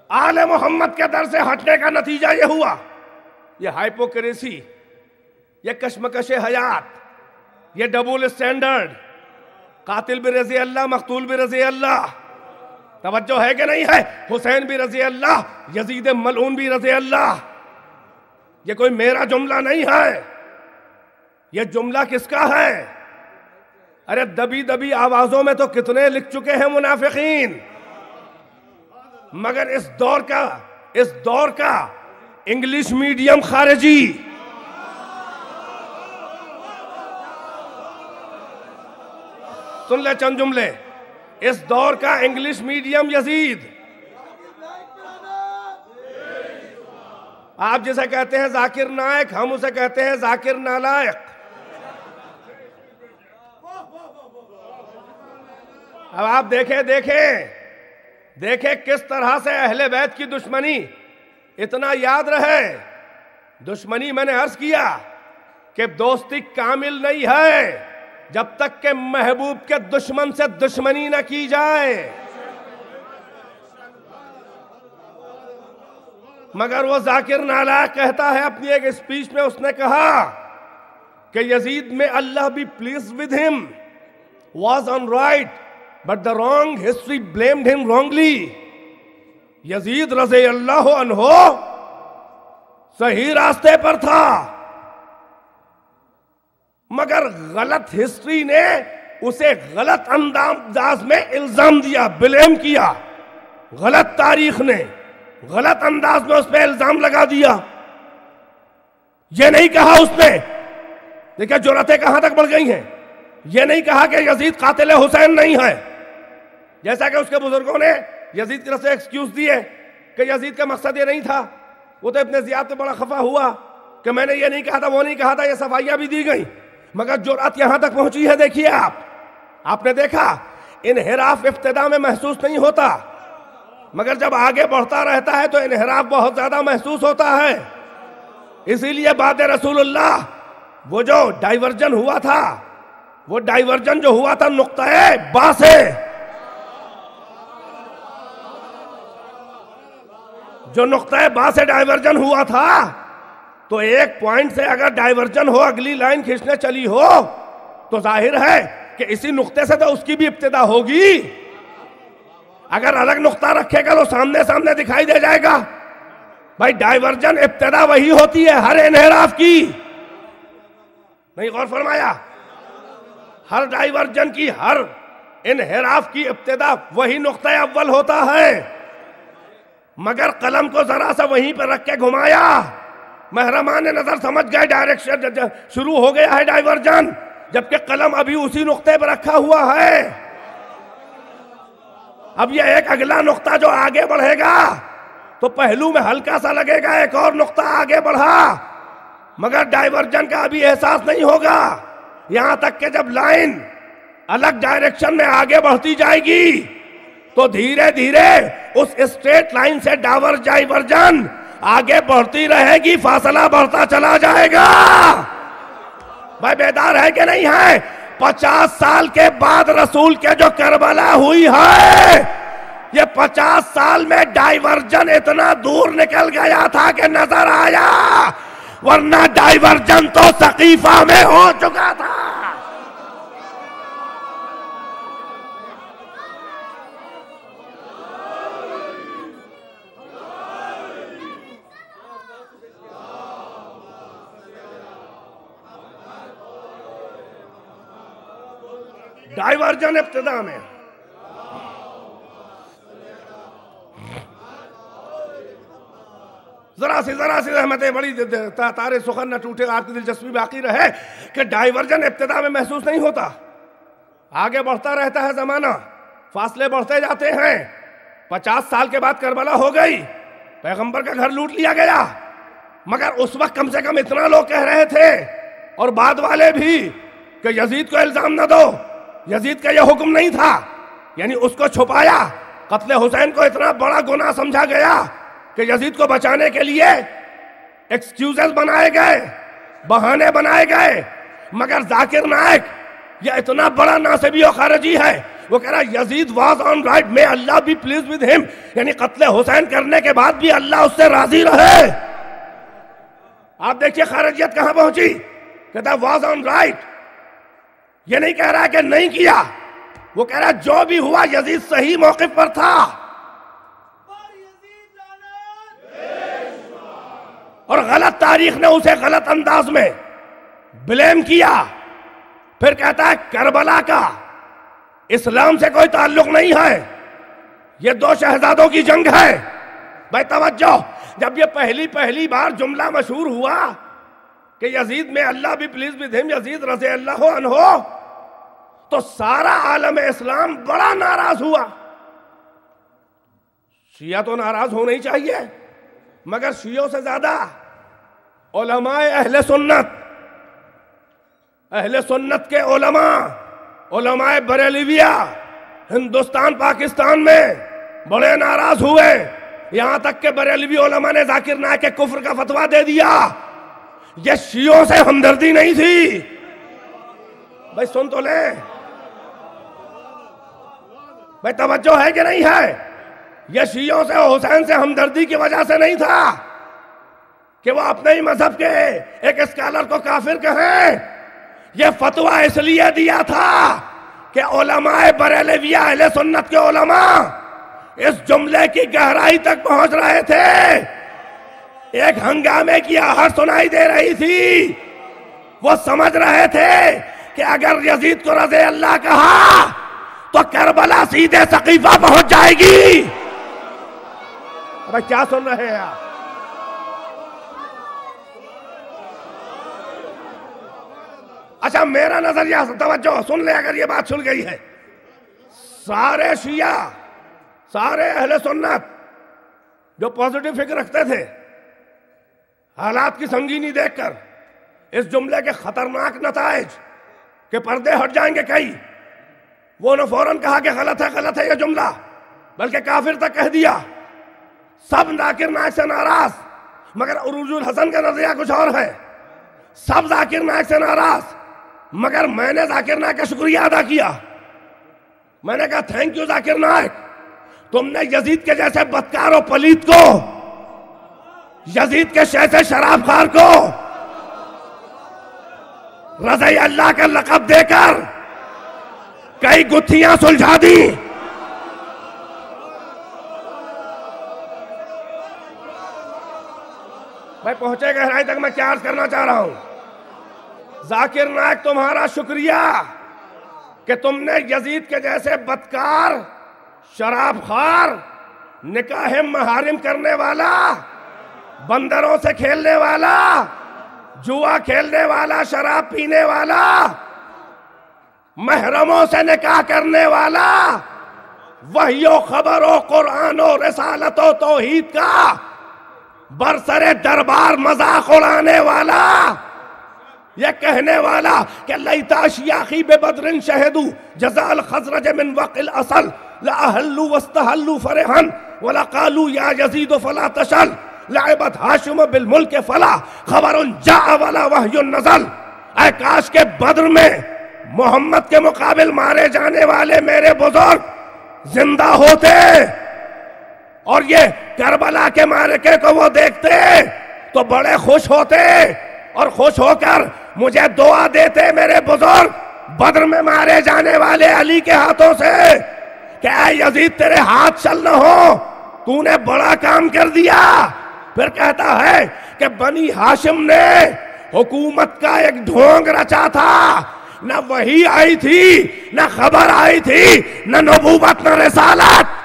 آل محمد کے در سے ہٹنے کا نتیجہ یہ ہوا، یہ ہائپوکریسی، یہ کشمکش حیات، یہ ڈبل سٹینڈرڈ، قاتل بھی رضی اللہ، مقتول بھی رضی اللہ، توجہ ہے کہ نہیں ہے؟ حسین بھی رضی اللہ، یزید ملعون بھی رضی اللہ۔ یہ کوئی میرا جملہ نہیں ہے، یہ جملہ کس کا ہے؟ ارے دبی دبی آوازوں میں تو کتنے لکھ چکے ہیں منافقین، مگر اس دور کا انگلش میڈیم خارجی سن لے چند جملے، اس دور کا انگلش میڈیم یزید، آپ جسے کہتے ہیں ذاکر نائک، ہم اسے کہتے ہیں ذاکر نالائق۔ اب آپ دیکھیں کس طرح سے اہل بیت کی دشمنی، اتنا یاد رہے، دشمنی میں نے عرض کیا کہ دوستی کامل نہیں ہے جب تک کہ محبوب کے دشمن سے دشمنی نہ کی جائے۔ مگر وہ ذاکر نالائق کہتا ہے اپنی ایک اسپیچ میں، اس نے کہا کہ یزید میں اللہ be pleased with him was on right but the wrong history blamed him wrongly۔ یزید رضی اللہ عنہ صحیح راستے پر تھا، مگر غلط ہسٹری نے اسے غلط انداز میں الزام دیا، بلیم کیا، غلط تاریخ نے غلط انداز میں اس پہ الزام لگا دیا۔ یہ نہیں کہا اس نے، دیکھیں جرأتیں کہاں تک بڑھ گئی ہیں، یہ نہیں کہا کہ یزید قاتل حسین نہیں ہے، جیسا کہ اس کے بزرگوں نے یزید کی طرف سے ایکسکیوز دیے کہ یزید کا مقصد یہ نہیں تھا، وہ تو ابن زیاد پہ بڑا خفا ہوا کہ میں نے یہ نہیں کہا تھا، وہ نہیں کہا تھا، یہ صفائیاں بھی دی گئیں، مگر جرأت یہاں تک پہنچی ہے۔ دیکھیے آپ نے دیکھا انحراف ابتدا میں محسوس نہیں ہوتا، مگر جب آگے بڑھتا رہتا ہے تو انحراف بہت زیادہ محسوس ہوتا ہے۔ اسی لیے بعد رسول اللہ وہ جو ڈائیورجن ہوا تھا، وہ ڈائیورجن جو ہوا تھا نقطہ با سے، جو نقطہ با سے ڈائیورجن ہوا تھا، تو ایک پوائنٹ سے اگر ڈائیورجن ہو، اگلی لائن کھینچنے چلی ہو، تو ظاہر ہے کہ اسی نقطے سے تو اس کی بھی ابتدا ہوگی۔ اگر الگ نقطہ رکھے گا تو سامنے دکھائی دے جائے گا۔ بھائی ڈائیورجن ابتدا وہی ہوتی ہے ہر انحراف کی، نہیں غور فرمایا؟ ہر ڈائیورجن کی، ہر انحراف کی ابتدا وہی نقطہ اول ہوتا ہے، مگر قلم کو ذرا سا وہیں پہ رکھ کے گھمایا، محرمان نظر سمجھ گئے ڈائریکشن شروع ہو گیا ہے ڈائیورجن، جبکہ قلم ابھی اسی نقطے پہ رکھا ہوا ہے۔ اب یہ ایک اگلا نقطہ جو آگے بڑھے گا تو پہلو میں ہلکا سا لگے گا، ایک اور نقطہ آگے بڑھا، مگر ڈائیورجن کا ابھی احساس نہیں ہوگا، یہاں تک کہ جب لائن الگ ڈائریکشن میں آگے بڑھتی جائے گی تو دھیرے دھیرے اس اسٹریٹ لائن سے ڈائیورجن آگے بڑھتی رہے گی، فاصلہ بڑھتا چلا جائے گا۔ بھائی بیدار ہے کہ نہیں ہے؟ 50 سال کے بعد رسول کے جو کربلا ہوئی ہے، یہ 50 سال میں ڈائیورجن اتنا دور نکل گیا تھا کہ نظر آیا، ورنہ ڈائیورجن تو سقیفہ میں ہو چکا تھا۔ ڈائیورجن ابتدا میں، ذرا سی رحمتیں بڑی تارے سخن نہ ٹوٹے، آپ کی دلچسپی باقی رہے کہ ڈائیورجن ابتدا میں محسوس نہیں ہوتا، آگے بڑھتا رہتا ہے زمانہ، فاصلے بڑھتے جاتے ہیں۔ 50 سال کے بعد کربلا ہو گئی، پیغمبر کا گھر لوٹ لیا گیا، مگر اس وقت کم سے کم اتنا لوگ کہہ رہے تھے، اور بعد والے بھی، کہ یزید کو الزام نہ دو، یزید کا یہ حکم نہیں تھا، یعنی اس کو چھپایا۔ قتل حسین کو اتنا بڑا گناہ سمجھا گیا کہ یزید کو بچانے کے لیے ایکسکیوزز بنائے گئے، بہانے بنائے گئے، مگر ذاکر نائک یہ اتنا بڑا ناصبی و خارجی ہے، وہ کہہ رہا Yazid was on right, may Allah be please with ہم، یعنی قتل حسین کرنے کے بعد بھی اللہ اس سے راضی رہے۔ آپ دیکھیے خارجیت کہاں پہنچی، کہتا واز آن رائٹ، یہ نہیں کہہ رہا کہ نہیں کیا، وہ کہہ رہا جو بھی ہوا یزید صحیح موقف پر تھا، اور غلط تاریخ نے اسے غلط انداز میں بلیم کیا۔ پھر کہتا ہے کربلا کا اسلام سے کوئی تعلق نہیں ہے، یہ دو شہزادوں کی جنگ ہے۔ بھائی توجہ، جب یہ پہلی بار جملہ مشہور ہوا کہ یزید میں اللہ بھی پلیز ود ہم، یزید رضی اللہ عنہ، تو سارا عالم اسلام بڑا ناراض ہوا۔ شیعہ تو ناراض ہونا ہی چاہیے، مگر شیعوں سے زیادہ علماء اہل سنت کے علماء بریلویہ ہندوستان پاکستان میں بڑے ناراض ہوئے، یہاں تک کہ بریلوی علماء نے ذاکر نائک کے کفر کا فتویٰ دے دیا۔ یہ شیعوں سے ہمدردی نہیں تھی، بھائی سن تو لیں، بھائی توجہ ہے کہ نہیں ہے، یہ شیعوں سے حسین سے ہمدردی کی وجہ سے نہیں تھا کہ وہ اپنے ہی مذہب کے ایک اسکالر کو کافر کہیں، یہ فتویٰ اس لیے دیا تھا کہ علماء بریلویہ اہل سنت کے علماء اس جملے کی گہرائی تک پہنچ رہے تھے، ایک ہنگامے کی آہٹ سنائی دے رہی تھی، وہ سمجھ رہے تھے کہ اگر یزید کو رضی اللہ کہا تو کربلا سیدھے سقیفہ پہنچ جائے گی۔ اب کیا سن رہے ہیں آپ؟ اچھا میرا نظریہ، توجہ سن لے اگر یہ بات سن گئی ہے، سارے شیعہ، سارے اہل سنت جو پازیٹیو فکر رکھتے تھے، حالات کی سنگینی دیکھ کر اس جملے کے خطرناک نتائج کہ پردے ہٹ جائیں گے کئی، وہ نے فوراً کہا کہ غلط ہے یہ جملہ، بلکہ کافر تک کہہ دیا۔ سب ذاکر نائک سے ناراض، مگر عروج الحسن کا نظریہ کچھ اور ہے۔ سب ذاکر نائک سے ناراض، مگر میں نے ذاکر نائک کا شکریہ ادا کیا، میں نے کہا تھینک یو ذاکر نائک، تم نے یزید کے جیسے بدکار و پلیت کو، یزید کے جیسے شراب خور کو رضی اللہ کا لقب دے کر کئی گتھیاں سلجھا دی۔ بھائی پہنچے گہرائی تک میں کیا عرض کرنا چاہ رہا ہوں، ذاکر نائک تمہارا شکریہ کہ تم نے یزید کے جیسے بدکار، شراب خور، نکاح محارم کرنے والا، بندروں سے کھیلنے والا، جوا کھیلنے والا، شراب پینے والا، محرموں سے نکاح کرنے والا، وحی و خبر و قرآن و رسالت و توحید کا برسر دربار مذاق اڑانے والا، یہ کہنے والا کہ لیتا شیاخی ببدر شہدوا جزاء الخزرج من وقع الاصل لأہلوا واستحلوا فرحا ولقالوا یا یزید فلا تشل لعبت ہاشم بالملک فلا خبر جاء ولا وحی نزل۔ اے کاش کے بدر میں محمد کے مقابل مارے جانے والے میرے بزرگ زندہ ہوتے اور یہ کربلا کے معرکے کو وہ دیکھتے تو بڑے خوش ہوتے اور خوش ہو کر مجھے دعا دیتے میرے بزرگ بدر میں مارے جانے والے علی کے ہاتھوں سے کہ اے یزید تیرے ہاتھ چل نہ ہو، تو نے بڑا کام کر دیا۔ پھر کہتا ہے کہ بنی ہاشم نے حکومت کا ایک ڈھونگ رچا تھا، نہ وحی آئی تھی، نہ خبر آئی تھی، نہ نبوت نہ رسالت۔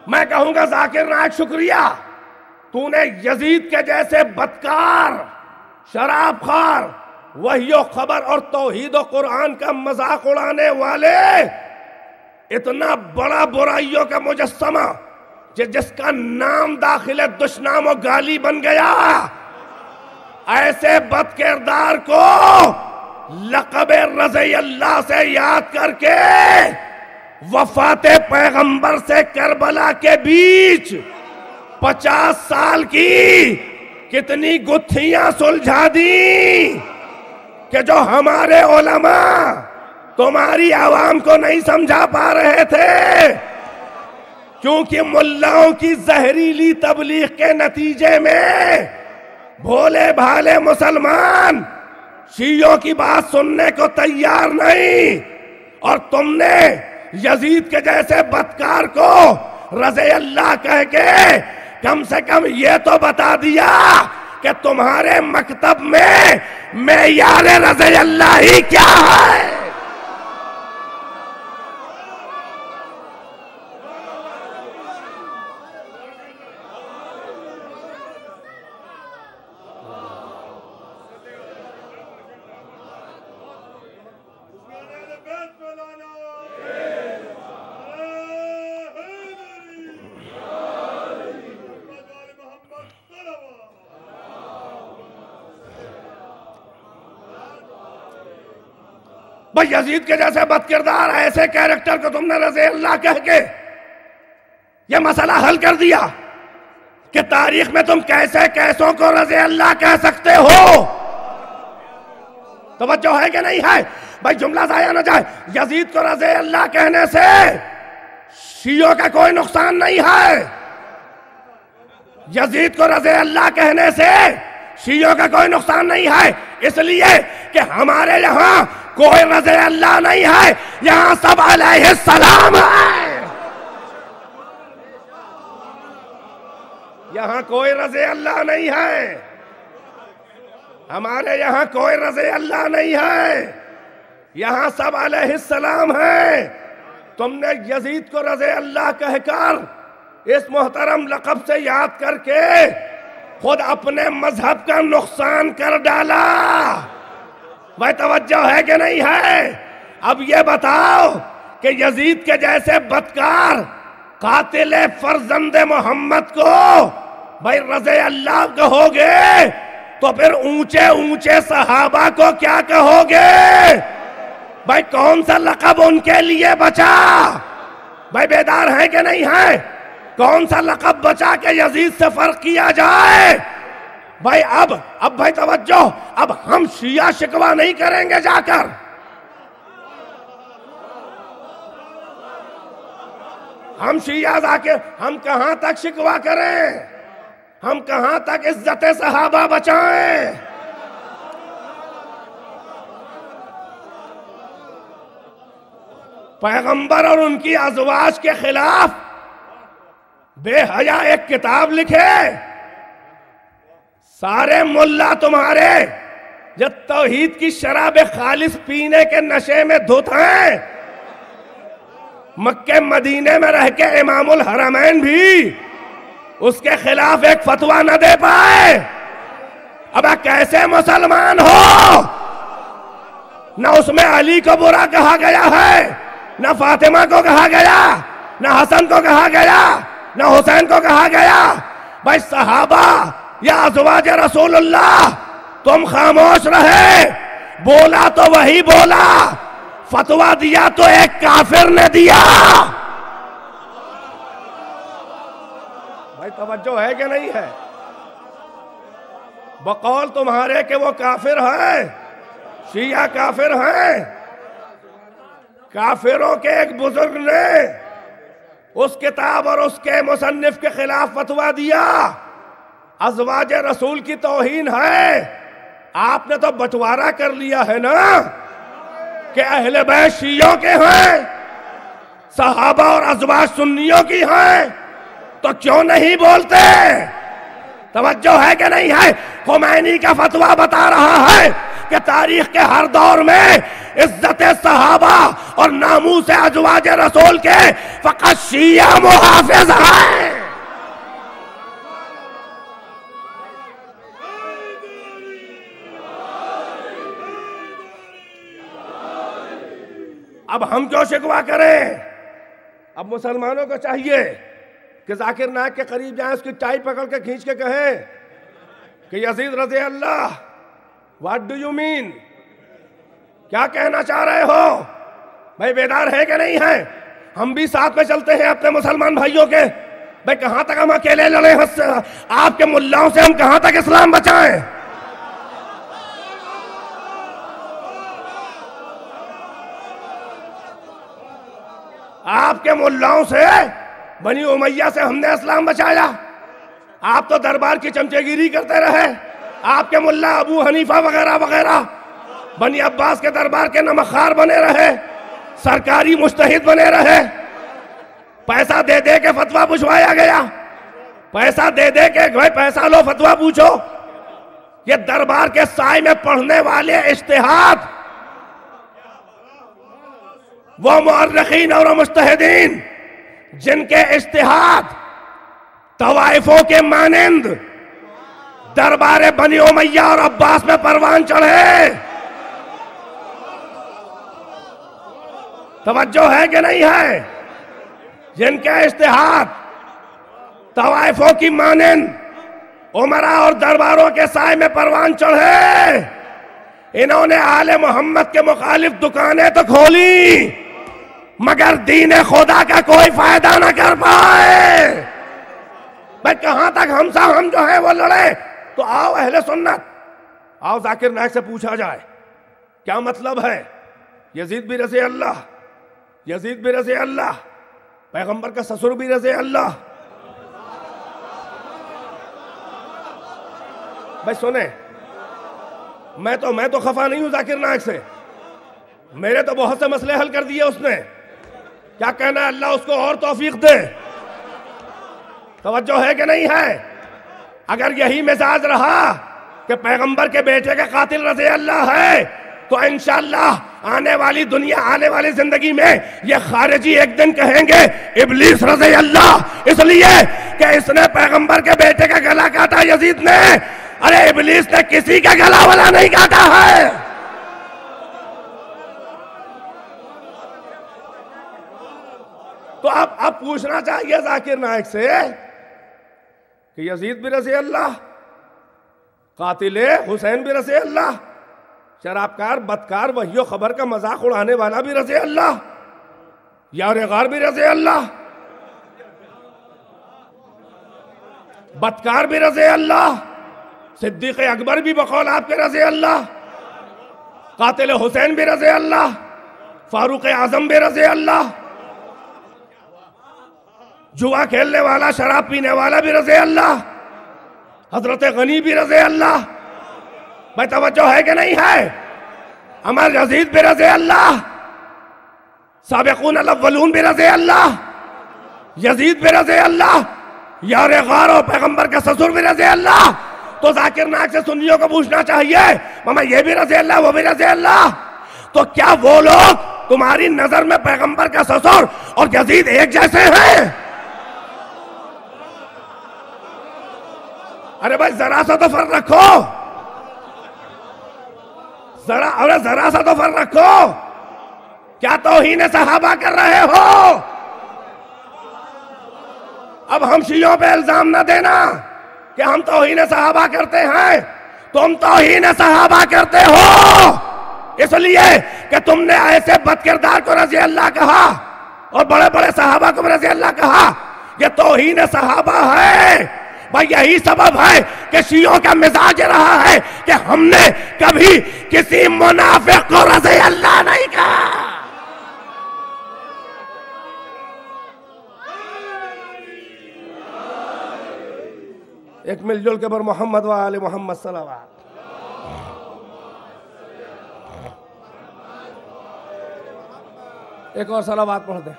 میں کہوں گا ذاکر نائک شکریہ، تو نے یزید کے جیسے بدکار، شراب خور، وحی و خبر اور توحید و قرآن کا مذاق اڑانے والے، اتنا بڑا برائیوں کا مجسمہ جس کا نام داخل دشنام و گالی بن گیا، ایسے بد کردار کو لقب رضی اللہ سے یاد کر کے وفات پیغمبر سے کربلا کے بیچ 50 سال کی کتنی گتھیاں سلجھا دی کہ جو ہمارے علماء تمہاری عوام کو نہیں سمجھا پا رہے تھے، کیونکہ ملاؤں کی زہریلی تبلیغ کے نتیجے میں بھولے بھالے مسلمان شیعوں کی بات سننے کو تیار نہیں، اور تم نے یزید کے جیسے بدکار کو رضی اللہ کہہ کے کم سے کم یہ تو بتا دیا کہ تمہارے مکتب میں معیار رضی اللہ ہی کیا ہے۔ بھائی یزید کے جیسے بد کردار ایسے کیریکٹر کو تم نے رضی اللہ کہہ کے یہ مسئلہ حل کر دیا کہ تاریخ میں تم کیسے کیسوں کو رضی اللہ کہہ سکتے ہو؟ توجہ ہے کہ نہیں ہے؟ بھائی جملہ ضائع نہ جائے، یزید کو رضی اللہ کہنے سے شیعوں کا کوئی نقصان نہیں ہے، یزید کو رضی اللہ کہنے سے شیعوں کا کوئی نقصان نہیں ہے، اس لیے کہ ہمارے یہاں کوئی رضی اللہ نہیں ہے، یہاں سب علیہ السلام ہے، یہاں کوئی رضی اللہ نہیں ہے، ہمارے یہاں کوئی رضی اللہ نہیں ہے، یہاں سب علیہ السلام ہے۔ تم نے یزید کو رضی اللہ کہہ کر اس محترم لقب سے یاد کر کے خود اپنے مذہب کا نقصان کر ڈالا۔ بھائی توجہ ہے کہ نہیں ہے؟ اب یہ بتاؤ کہ یزید کے جیسے بدکار قاتل فرزند محمد کو بھائی رضی اللہ کہو گے تو پھر اونچے اونچے صحابہ کو کیا کہو گے؟ بھائی کون سا لقب ان کے لیے بچا؟ بھائی بیدار ہے کہ نہیں ہے؟ کون سا لقب بچا کہ یزید سے فرق کیا جائے؟ بھائی اب بھائی توجہ، اب ہم شیعہ شکوہ نہیں کریں گے جا کر، ہم شیعہ جا کے ہم کہاں تک شکوہ کریں؟ ہم کہاں تک عزت صحابہ بچائیں؟ پیغمبر اور ان کی ازواج کے خلاف بے حیا ایک کتاب لکھے، سارے ملا تمہارے جو توحید کی شراب خالص پینے کے نشے میں دھت ہیں، مکہ مدینے میں رہ کے امام الحرمین بھی اس کے خلاف ایک فتویٰ نہ دے پائے۔ اب کیسے مسلمان ہو؟ نہ اس میں علی کو برا کہا گیا ہے، نہ فاطمہ کو کہا گیا، نہ حسن کو کہا گیا، نہ حسین کو کہا گیا۔ بھائی صحابہ یا ازواج رسول اللہ تم خاموش رہے، بولا تو وہی بولا، فتویٰ دیا تو ایک کافر نے دیا۔ بھائی توجہ ہے کہ نہیں ہے؟ بقول تمہارے کہ وہ کافر ہیں، شیعہ کافر ہیں، کافروں کے ایک بزرگ نے اس کتاب اور اس کے مصنف کے خلاف فتویٰ دیا، ازواج رسول کی توہین ہے۔ آپ نے تو بٹوارا کر لیا ہے نا کہ اہل بیت شیعوں کے ہیں، صحابہ اور ازواج سنیوں کی ہیں، تو کیوں نہیں بولتے؟ توجہ ہے کہ نہیں ہے؟ خمینی کا فتویٰ بتا رہا ہے کہ تاریخ کے ہر دور میں عزت صحابہ اور ناموس ازواج رسول کے فقط شیعہ محافظ ہیں۔ اب ہم کیوں شکوہ کریں؟ اب مسلمانوں کو چاہیے کہ ذاکر نائک کے قریب جائیں، اس کی ٹائی پکڑ کے کھینچ کے کہیں کہ یزید رضی اللہ، واٹ ڈو یو مین؟ کیا کہنا چاہ رہے ہو؟ بھائی بیدار ہے کہ نہیں ہے؟ ہم بھی ساتھ میں چلتے ہیں اپنے مسلمان بھائیوں کے. بھائی کہاں تک ہم اکیلے لڑیں؟ آپ کے ملاؤں سے ہم کہاں تک اسلام بچائیں؟ آپ کے ملاؤں سے، بنی امیہ سے ہم نے اسلام بچایا؟ آپ تو دربار کی چمچے گیری کرتے رہے. آپ کے ملا ابو حنیفہ وغیرہ وغیرہ بنی عباس کے دربار کے نمخار بنے رہے، سرکاری مجتہد بنے رہے. پیسہ دے دے کے فتویٰ پوچھوایا گیا، پیسہ دے دے کے بھائی پیسہ لو فتویٰ پوچھو. یہ دربار کے سائے میں پڑھنے والے اجتہاد، وہ مورخین اور مجتہدین جن کے اجتہاد طوائفوں کے مانند دربار بنی امیہ اور عباس میں پروان چڑھے. توجہ ہے کہ نہیں ہے؟ جن کے اجتہاد طوائفوں کی مانند عمرا اور درباروں کے سائے میں پروان چڑھے، انہوں نے آل محمد کے مخالف دکانیں تو کھولی مگر دین خدا کا کوئی فائدہ نہ کر پائے. بھائی کہاں تک ہم جو ہیں وہ لڑے؟ تو آؤ اہل سنت، آؤ ذاکر نائک سے پوچھا جائے کیا مطلب ہے. یزید بھی رضی اللہ، یزید بھی رضی اللہ، پیغمبر کا سسر بھی رضی اللہ. بھائی سنیں، میں تو خفا نہیں ہوں ذاکر نائک سے، میرے تو بہت سے مسئلے حل کر دیے اس نے. کیا کہنا ہے؟ اللہ اس کو اور توفیق دے. توجہ ہے کہ نہیں ہے؟ اگر یہی مزاج رہا کہ پیغمبر کے بیٹے کا قاتل رضی اللہ ہے تو انشاءاللہ آنے والی دنیا، آنے والی زندگی میں یہ خارجی ایک دن کہیں گے ابلیس رضی اللہ، اس لیے کہ اس نے پیغمبر کے بیٹے کا گلا کاٹا یزید نے. ارے ابلیس نے کسی کا گلا والا نہیں کاٹا ہے. تو اب پوچھنا چاہیے ذاکر نائک سے کہ یزید بھی رضی اللہ، قاتل حسین بھی رضی اللہ، شرابکار بدکار وحی و خبر کا مذاق اڑانے والا بھی رضی اللہ، یار غار بھی رضی اللہ، بدکار بھی رضی اللہ، صدیق اکبر بھی بقول آپ کے رضی اللہ، قاتل حسین بھی رضی اللہ، فاروق اعظم بھی رضی اللہ، جوا کھیلنے والا شراب پینے والا بھی رضی اللہ، حضرت غنی بھی رضی اللہ. بھائی توجہ ہے کہ نہیں ہے؟ عمر یزید بھی رضی اللہ، سابقون الاولون بھی رضی اللہ، یزید بھی رضی اللہ، یار غار و پیغمبر کا سسر بھی رضی اللہ. تو ذاکر نائک سے سنیوں کو پوچھنا چاہیے ماما یہ بھی رضی اللہ، وہ بھی رضی اللہ. تو کیا وہ لوگ تمہاری نظر میں پیغمبر کا سسر اور یزید ایک جیسے ہیں؟ ارے بھائی ذرا سا تو فرق رکھو، ذرا سا تو فرق رکھو. کیا توہین صحابہ کر رہے ہو؟ اب ہم شیعوں پہ الزام نہ دینا کہ ہم توہین صحابہ کرتے ہیں. تم توہین صحابہ کرتے ہو اس لیے کہ تم نے ایسے بد کردار کو رضی اللہ کہا اور بڑے بڑے صحابہ کو رضی اللہ کہا. یہ توہین صحابہ ہے. بھائی یہی سبب ہے کہ شیعوں کا مزاج رہا ہے کہ ہم نے کبھی کسی منافق کو رضی اللہ نہیں کہا. ایک مل جل کے بر محمد و آل محمد صلوات. ایک اور صلوات پڑھ دیں.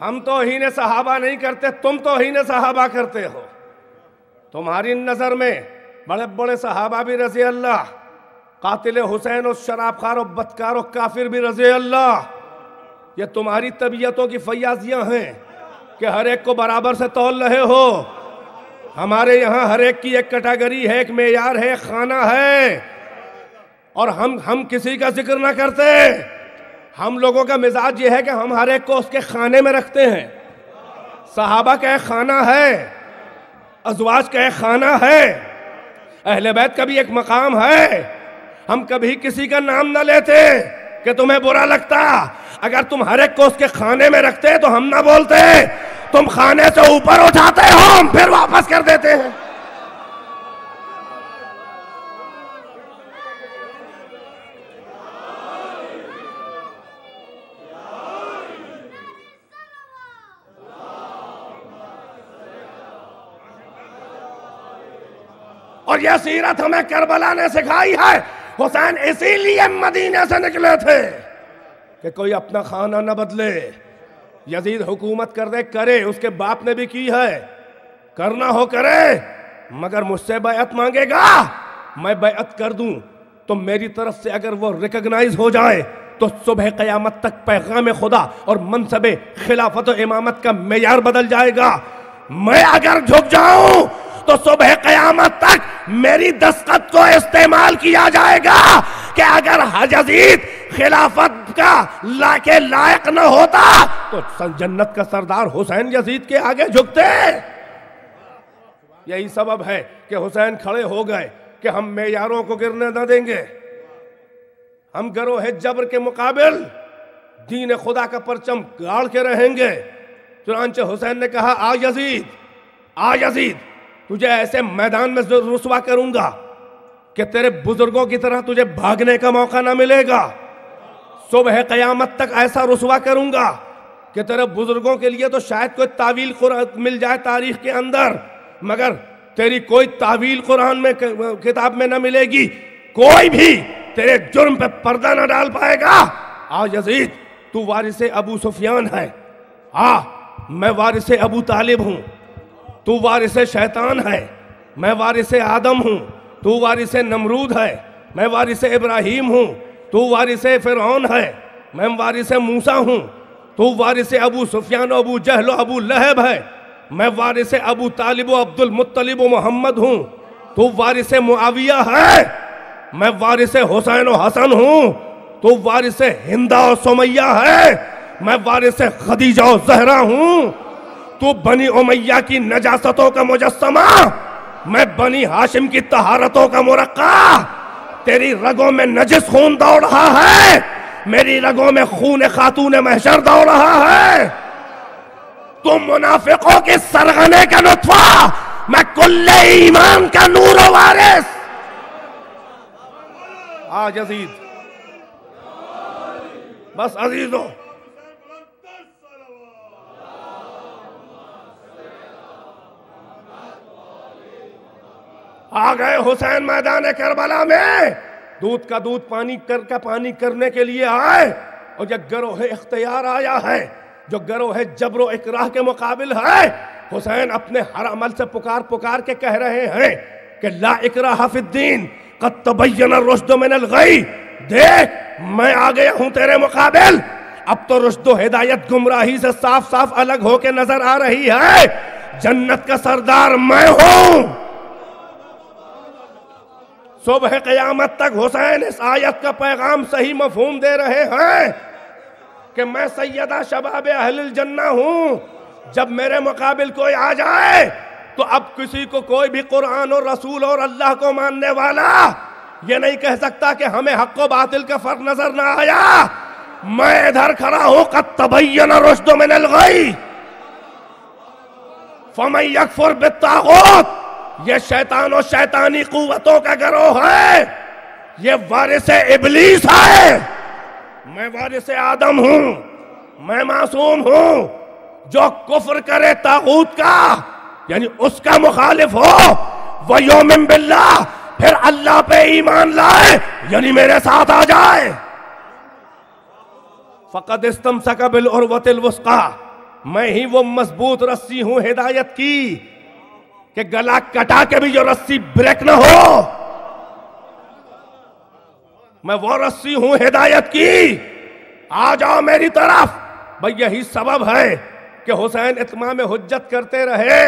ہم توہین صحابہ نہیں کرتے، تم توہین صحابہ کرتے ہو. تمہاری نظر میں بڑے بڑے صحابہ بھی رضی اللہ، قاتل حسین و شراب خار و بدکار و کافر بھی رضی اللہ. یہ تمہاری طبیعتوں کی فیاضیاں ہیں کہ ہر ایک کو برابر سے تول رہے ہو. ہمارے یہاں ہر ایک کی ایک کیٹیگری ہے، ایک معیار ہے، ایک خانہ ہے، اور ہم کسی کا ذکر نہ کرتے۔ ہم لوگوں کا مزاج یہ ہے کہ ہم ہر ایک کو اس کے خانے میں رکھتے ہیں۔ صحابہ کا ایک خانہ ہے، ازواج کا ایک خانہ ہے، اہل بیت کا بھی ایک مقام ہے۔ ہم کبھی کسی کا نام نہ لیتے کہ تمہیں برا لگتا۔ اگر تم ہر ایک کو اس کے خانے میں رکھتے تو ہم نہ بولتے، تم خانے سے اوپر اٹھاتے ہو، ہم پھر واپس کر دیتے ہیں۔ اور یہ سیرت ہمیں کربلا نے سکھائی ہے۔ حسین اسی لیے مدینے سے نکلے تھے کہ کوئی اپنا خانہ نہ بدلے۔ یزید حکومت کر دے کرے، اس کے باپ نے بھی کی ہے، کرنا ہو کرے، مگر مجھ سے بیعت مانگے گا، میں بیعت کر دوں تو میری طرف سے اگر وہ ریکگنائز ہو جائے تو صبح قیامت تک پیغام خدا اور منصب خلافت و امامت کا معیار بدل جائے گا۔ میں اگر جھک جاؤں تو صبح قیامت تک میری دستخط کو استعمال کیا جائے گا کہ اگر یزید خلافت کا لائق نہ ہوتا تو جنت کا سردار حسین یزید کے آگے جھکتے۔ یہی سبب ہے کہ حسین کھڑے ہو گئے کہ ہم معیاروں کو گرنے نہ دیں گے، ہم گروہ جبر کے مقابل دین خدا کا پرچم گاڑ کے رہیں گے۔ چنانچہ حسین نے کہا، آ یزید، تجھے ایسے میدان میں رسوا کروں گا کہ تیرے بزرگوں کی طرح تجھے بھاگنے کا موقع نہ ملے گا۔ صبح قیامت تک ایسا رسوا کروں گا کہ تیرے بزرگوں کے لیے تو شاید کوئی تعویل قرآن مل جائے تاریخ کے اندر، مگر تیری کوئی تعویل قرآن میں کتاب میں نہ ملے گی، کوئی بھی تیرے جرم پہ پردہ نہ ڈال پائے گا۔ آ یزید، تو وارث ابو سفیان ہے، میں وارث ابو طالب ہوں، تو وارث شیطان ہے، میں وارث آدم ہوں، تو وارث نمرود ہے، میں وارث ابراہیم ہوں، تو وارث فرعون ہے، میں وارث موسیٰ ہوں، تو وارث ابو سفیان و ابو جہل و ابو لہب ہے، میں وارث ابو طالب و عبد المطلب و محمد ہوں، تو وارث معاویہ ہے، میں وارث حسین و حسن ہوں، تو وارث ہندہ و سمیہ ہے، میں وارث خدیجہ و زہرہ ہوں، تو بنی امیہ کی نجاستوں کا مجسمہ، میں بنی ہاشم کی طہارتوں کا مرقع۔ تیری رگوں میں نجس خون دوڑ رہا ہے، میری رگوں میں خون خاتون محشر دوڑ رہا ہے۔ تم منافقوں کے سرغنے کا نطفہ، میں کل ایمان کا نور و وارث۔ یزید، بس عزیزو، آ گئے حسین میدان کربلا میں، دودھ کا دودھ پانی کا پانی کرنے کے لیے آئے، اور جو گروہ اختیار آیا ہے، جو گروہ جبر و اکراہ کے مقابل ہے، حسین اپنے ہر عمل سے پکار کے کہہ رہے ہیں کہ لا اکراہ فی الدین قد تبین الرشد من الغی۔ دیکھ، میں آ گیا ہوں تیرے مقابل، اب تو رشد و ہدایت گمراہی سے صاف صاف الگ ہو کے نظر آ رہی ہے، جنت کا سردار میں ہوں۔ صبح قیامت تک حسین اس آیت کا پیغام صحیح مفہوم دے رہے ہیں کہ میں سیدہ شباب اہل الجنہ ہوں۔ جب میرے مقابل کوئی آ جائے تو اب کسی کو کوئی بھی قرآن اور رسول اور اللہ کو ماننے والا یہ نہیں کہہ سکتا کہ ہمیں حق و باطل کا فرق نظر نہ آیا۔ میں ادھر کھڑا ہوں، قد تبین الرشد من الغی فمن یکفر بالطاغوت۔ یہ شیطان و شیطانی قوتوں کا گروہ ہے، یہ وارث ابلیس ہے۔ میں وارث آدم ہوں، میں معصوم ہوں۔ جو کفر کرے طاغوت کا، یعنی اس کا مخالف ہو، وَيُؤْمِن بِاللَّهِ، پھر اللہ پہ ایمان لائے، یعنی میرے ساتھ آ جائے، فَقَدْ اسْتَمْسَكَ بِالْعُرْوَةِ الْوُثْقَىٰ، میں ہی وہ مضبوط رسی ہوں ہدایت کی کہ گلا کٹا کے بھی جو رسی بریک نہ ہو، میں وہ رسی ہوں ہدایت کی، آ جاؤ میری طرف۔ بھئی یہی سبب ہے کہ حسین اتمام حجت کرتے رہے،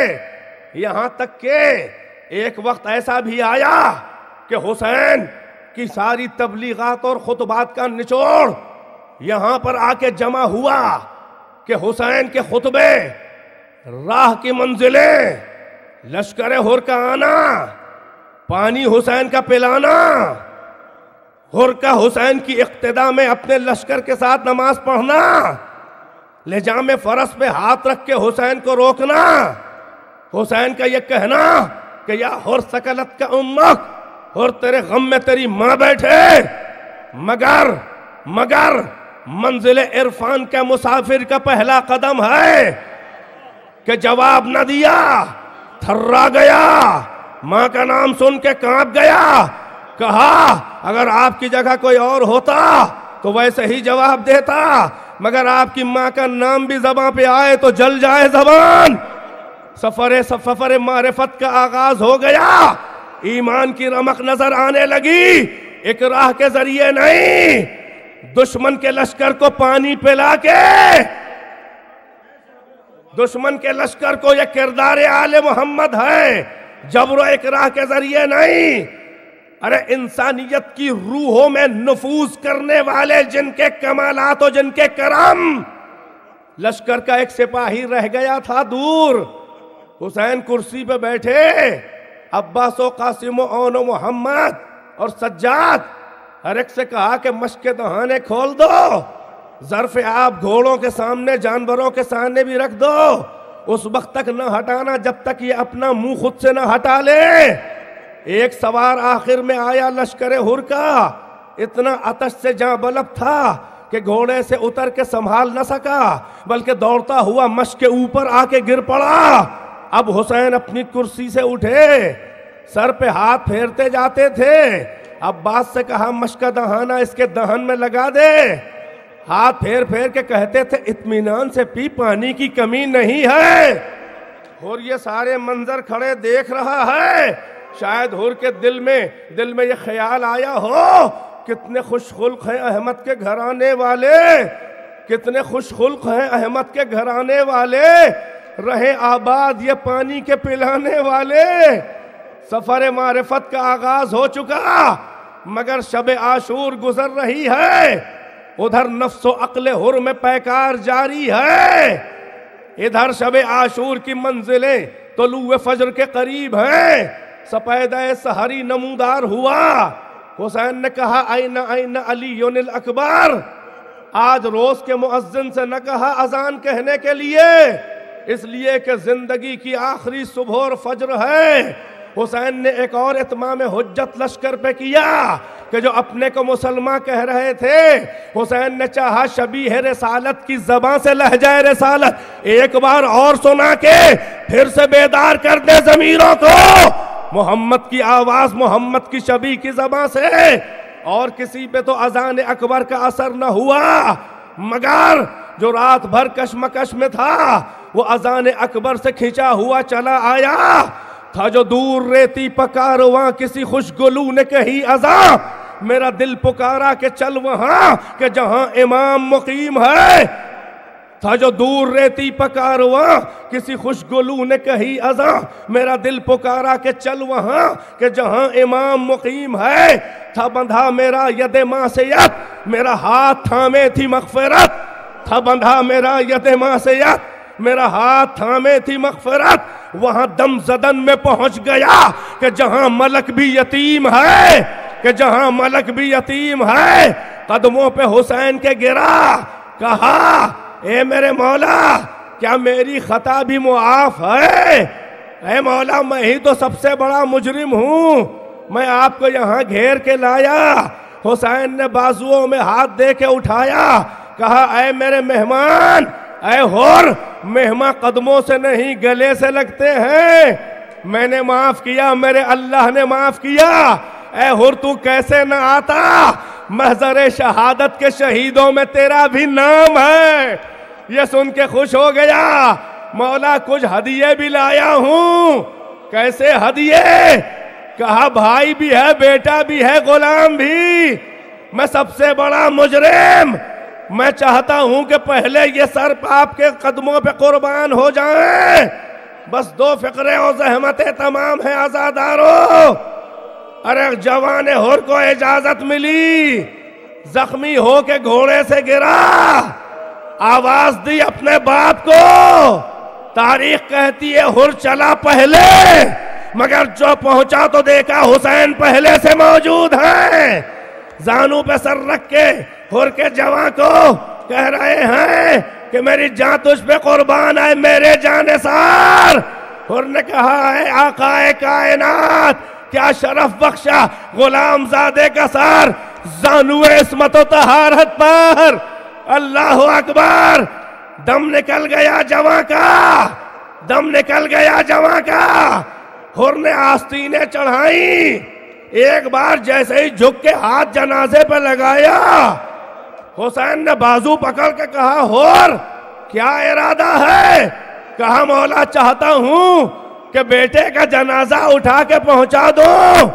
یہاں تک کہ ایک وقت ایسا بھی آیا کہ حسین کی ساری تبلیغات اور خطبات کا نچوڑ یہاں پر آ کے جمع ہوا کہ حسین کے خطبے، راہ کی منزلیں، لشکر ہر کا آنا، پانی حسین کا پلانا، ہر کا حسین کی اقتداء میں اپنے لشکر کے ساتھ نماز پڑھنا، لجام فرس پہ ہاتھ رکھ کے حسین کو روکنا، حسین کا یہ کہنا کہ یا ہر سکلت کا امک، ہر تیرے غم میں تیری ماں بیٹھے، مگر منزل عرفان کے مسافر کا پہلا قدم ہے کہ جواب نہ دیا، تھرا گیا، ماں کا نام سن کے کانپ گیا، کہا اگر آپ کی جگہ کوئی اور ہوتا تو ویسے ہی جواب دیتا، مگر آپ کی ماں کا نام بھی زبان پہ آئے تو جل جائے زبان۔ سفر معرفت کا آغاز ہو گیا، ایمان کی رمق نظر آنے لگی، اکراہ کے ذریعے نہیں، دشمن کے لشکر کو پانی پلا کے، دشمن کے لشکر کو یہ کردار آل محمد ہے، جبر و اکراہ کے ذریعے نہیں۔ ارے انسانیت کی روحوں میں نفوذ کرنے والے جن کے کمالات و جن کے کرم، لشکر کا ایک سپاہی رہ گیا تھا دور، حسین کرسی پہ بیٹھے، عباس و قاسم و اون و محمد اور سجاد، ہر ایک سے کہا کہ مشک دہانے کھول دو، ظرف آب گھوڑوں کے سامنے، جانوروں کے سامنے بھی رکھ دو، اس وقت تک نہ ہٹانا جب تک یہ اپنا منہ خود سے نہ ہٹا لے۔ ایک سوار آخر میں آیا لشکر ہر کا، اتنا آتش سے جاں بلب تھا کہ گھوڑے سے اتر کے سنبھال نہ سکا، بلکہ دوڑتا ہوا مشک کے اوپر آ کے گر پڑا۔ اب حسین اپنی کرسی سے اٹھے، سر پہ ہاتھ پھیرتے جاتے تھے، عباس سے کہا مشک دہانہ اس کے دہن میں لگا دے، ہاتھ پھیر پھیر کے کہتے تھے اطمینان سے پی، پانی کی کمی نہیں ہے۔ اور یہ سارے منظر کھڑے دیکھ رہا ہے، شاید ہر کے دل میں یہ خیال آیا ہو، کتنے خوش خلق ہیں احمد کے گھرانے والے، کتنے خوش خلق ہیں احمد کے گھرانے والے، رہے آباد یہ پانی کے پلانے والے۔ سفر معرفت کا آغاز ہو چکا، مگر شب عاشور گزر رہی ہے، ادھر نفس و عقل ہر میں پیکار جاری ہے، ادھر شب عاشور کی منزلیں طلوع فجر کے قریب ہیں، سپیدہ سحری نمودار ہوا۔ حسین نے کہا این علی الاکبر، آج روز کے مؤذن سے نہ کہا اذان کہنے کے لیے، اس لیے کہ زندگی کی آخری صبح اور فجر ہے۔ حسین نے ایک اور اتمام حجت لشکر پہ کیا کہ جو اپنے کو مسلمان کہہ رہے تھے، حسین نے چاہا شبیہ رسالت کی زبان سے لہجہ رسالت ایک بار اور سنا کے پھر سے بیدار کر دے ضمیروں کو، محمد کی آواز محمد کی شبیہ کی زبان سے۔ اور کسی پہ تو اذان اکبر کا اثر نہ ہوا، مگر جو رات بھر کشمکش میں تھا وہ اذان اکبر سے کھینچا ہوا چلا آیا تھا۔ جو دور ریتی پکارواں کسی خوشگلو نے کہی اذان، میرا دل پکارا کہ چل وہاں کہ جہاں امام مقیم ہے۔ تھا جو دور ریتی پکارواں کسی خوشگلو نے کہی اذان، میرا دل پکارا کہ چل وہاں کہ جہاں امام مقیم ہے۔ تھا بندھا میرا ید معصیت، میرا ہاتھ تھامے تھی مغفرت، تھا بندھا میرا ید معصیت، میرا ہاتھ تھامے تھی مغفرت، وہاں دم زدن میں پہنچ گیا کہ جہاں ملک بھی یتیم ہے، کہ جہاں ملک بھی یتیم ہے۔ قدموں پہ حسین کے گرا، کہا اے میرے مولا کیا میری خطا بھی معاف ہے؟ اے مولا میں ہی تو سب سے بڑا مجرم ہوں، میں آپ کو یہاں گھیر کے لایا۔ حسین نے بازوؤں میں ہاتھ دے کے اٹھایا، کہا اے میرے مہمان، اے ہور، مہمان قدموں سے نہیں گلے سے لگتے ہیں، میں نے معاف کیا، میرے اللہ نے معاف کیا۔ اے ہور تو کیسے نہ آتا، محضر شہادت کے شہیدوں میں تیرا بھی نام ہے۔ یہ سن کے خوش ہو گیا، مولا کچھ ہدیے بھی لایا ہوں۔ کیسے ہدیے؟ کہا بھائی بھی ہے، بیٹا بھی ہے، غلام بھی، میں سب سے بڑا مجرم، میں چاہتا ہوں کہ پہلے یہ سر آپ کے قدموں پہ قربان ہو جائیں۔ بس 2 فقرے اور زحمتیں تمام ہیں عزادارو. ارے جوان ہور کو اجازت ملی، زخمی ہو کے گھوڑے سے گرا، آواز دی اپنے باپ کو. تاریخ کہتی ہے ہر چلا پہلے، مگر جو پہنچا تو دیکھا حسین پہلے سے موجود ہیں. زانوں پہ سر رکھ کے ہر کے جوان کو کہہ رہے ہیں کہ میری جان تجھ پہ قربان ہے میرے جانثار. ہر نے کہا ہے آقا کائنات کیا شرف بخشا غلام زادے کا سار زانو عصمت و طہارت پر. اللہ اکبر. دم نکل گیا جوان کا، دم نکل گیا جوان کا. ہر نے آستینیں چڑھائیں. ایک بار جیسے ہی جھک کے ہاتھ جنازے پہ لگایا، حسین نے بازو پکڑ کے کہا ہر کیا ارادہ ہے؟ کہا مولا چاہتا ہوں کہ بیٹے کا جنازہ اٹھا کے پہنچا دوں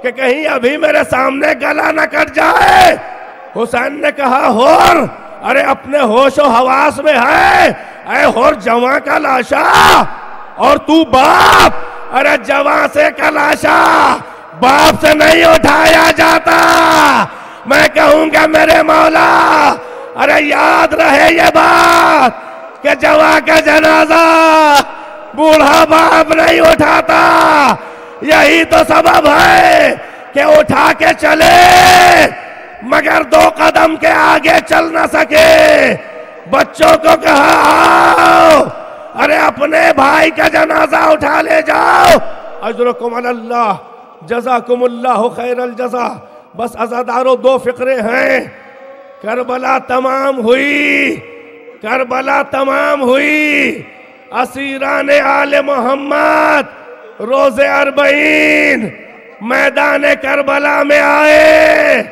کہ کہیں ابھی میرے سامنے گلا نہ کٹ جائے. حسین نے کہا ہر ارے اپنے ہوش و حواس میں ہے؟ اے ہر جوان کا لاشا اور تو باپ. ارے جوان سے کا لاشا باپ سے نہیں اٹھایا جاتا. میں کہوں گا میرے مولا ارے یاد رہے یہ بات کہ جوان کا جنازہ بوڑھا باپ نہیں اٹھاتا. یہی تو سبب ہے کہ اٹھا کے چلے مگر 2 قدم کے آگے چل نہ سکے. بچوں کو کہا آؤ ارے اپنے بھائی کا جنازہ اٹھا لے جاؤ. اجرکم علی اللہ، جزاکم اللہ خیر الجزا. بس عزادارو 2 فقرے ہیں. کربلا تمام ہوئی، کربلا تمام ہوئی. اسیران آل محمد روز 40 میدان کربلا میں آئے،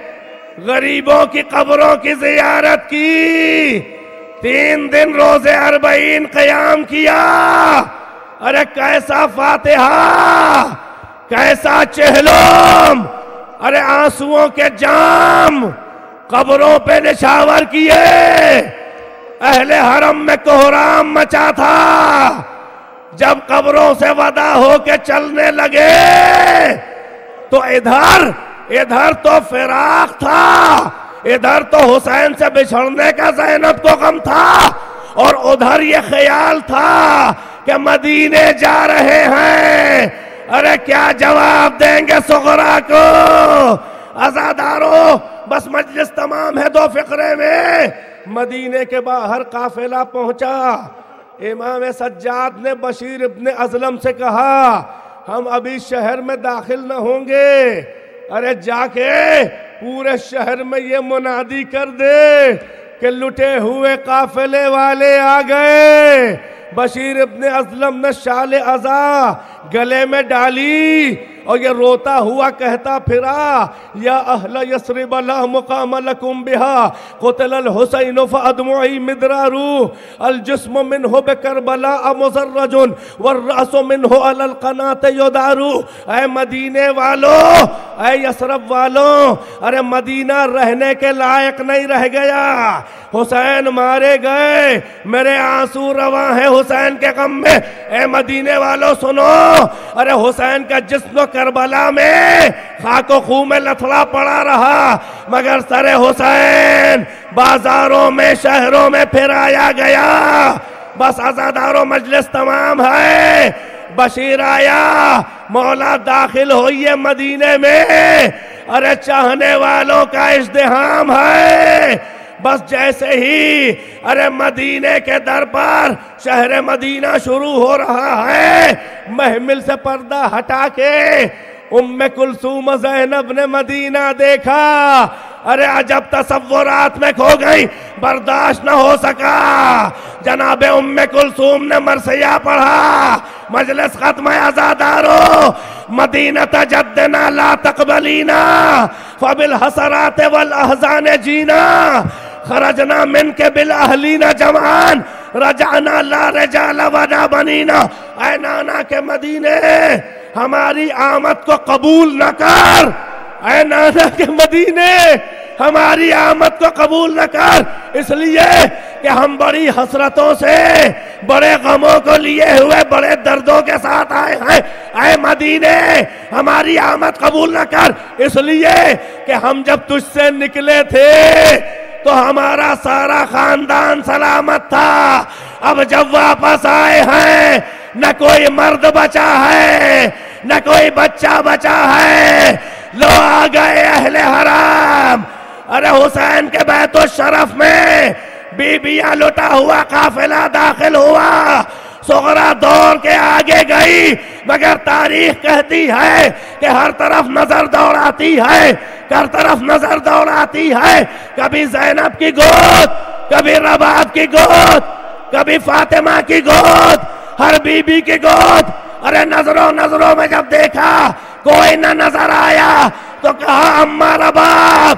غریبوں کی قبروں کی زیارت کی. 3 دن روز 40 قیام کیا. ارے کیسا فاتحہ، کیسا چہلم. ارے آنسوؤں کے جام قبروں پہ نشاور کیے. اہل حرم میں کوہرام مچا تھا. جب قبروں سے ودا ہو کے چلنے لگے تو ادھر تو فراق تھا، ادھر تو حسین سے بچھڑنے کا زینب کو غم تھا، اور ادھر یہ خیال تھا کہ مدینے جا رہے ہیں. ارے کیا جواب دیں گے صغرا کو؟ عزادارو بس مجلس تمام ہے 2 فقرے میں. مدینے کے باہر قافلہ پہنچا. امام سجاد نے بشیر ابن ازلم سے کہا ہم ابھی شہر میں داخل نہ ہوں گے، ارے جا کے پورے شہر میں یہ منادی کر دے کہ لٹے ہوئے قافلے والے آ گئے. بشیر ابن ازلم نے شال عزا گلے میں ڈالی اور یہ روتا ہوا کہتا پھرا یا اہل یثرب لا مقام لکم بہا قتل الحسین فادمعی مدرارو الجسم منہ بکربلاء مزرج والرأس منہ علی القنات یدارو. اے مدینے والو، اے یثرب والو، ارے مدینہ رہنے کے لائق نہیں رہ گیا. حسین مارے گئے، میرے آنسو رواں ہیں حسین کے غم میں. اے مدینے والو سنو، ارے حسین کا جسم کربلا میں خاک و خون میں لتھڑا پڑا رہا، مگر سر حسین بازاروں میں شہروں میں پھرایا گیا. بس عزادارو مجلس تمام ہے. بشیر آیا، مولا داخل ہوئیے مدینے میں. ارے چاہنے والوں کا ازدحام ہے. بس جیسے ہی ارے مدینے کے در پر شہر مدینہ شروع ہو رہا ہے، محمل سے پردہ ہٹا کے ام کلثوم زینب نے مدینہ دیکھا. ارے عجب تصورات میں کھو گئی، برداشت نہ ہو سکا. جناب ام کلثوم نے مرثیہ پڑھا. مجلس ختم ہے عزادارو. مدینہ جدنا لا تقبلینا فبالحسرات والاحزان جینا خرجنا من کے بالاہلین جمعان رجعنا لا رجال ولا بنینا. اے نانا کے مدینے، ہماری آمد کو قبول نہ کر. اے نانا کے مدینے، ہماری آمد کو قبول نہ کر، اس لیے کہ ہم بڑی حسرتوں سے بڑے غموں کو لیے ہوئے بڑے دردوں کے ساتھ آئے ہیں. اے مدینے ہماری آمد قبول نہ کر، اس لیے کہ ہم جب تجھ سے نکلے تھے تو ہمارا سارا خاندان سلامت تھا. اب جب واپس آئے ہیں نہ کوئی مرد بچا ہے نہ کوئی بچہ بچا ہے. لو آ گئے اہل حرام. ارے حسین کے بیت الشرف میں بیبیاں لٹا ہوا قافلہ داخل ہوا. صغرا دوڑ کے آگے گئی، مگر تاریخ کہتی ہے کہ ہر طرف نظر دوڑاتی ہے، ہر طرف نظر دوڑاتی ہے. کبھی زینب کی گود، کبھی رباب کی گود، کبھی فاطمہ کی گود، ہر بی بی کی گود. ارے نظروں میں جب دیکھا کوئی نہ نظر آیا تو کہا اماں رباب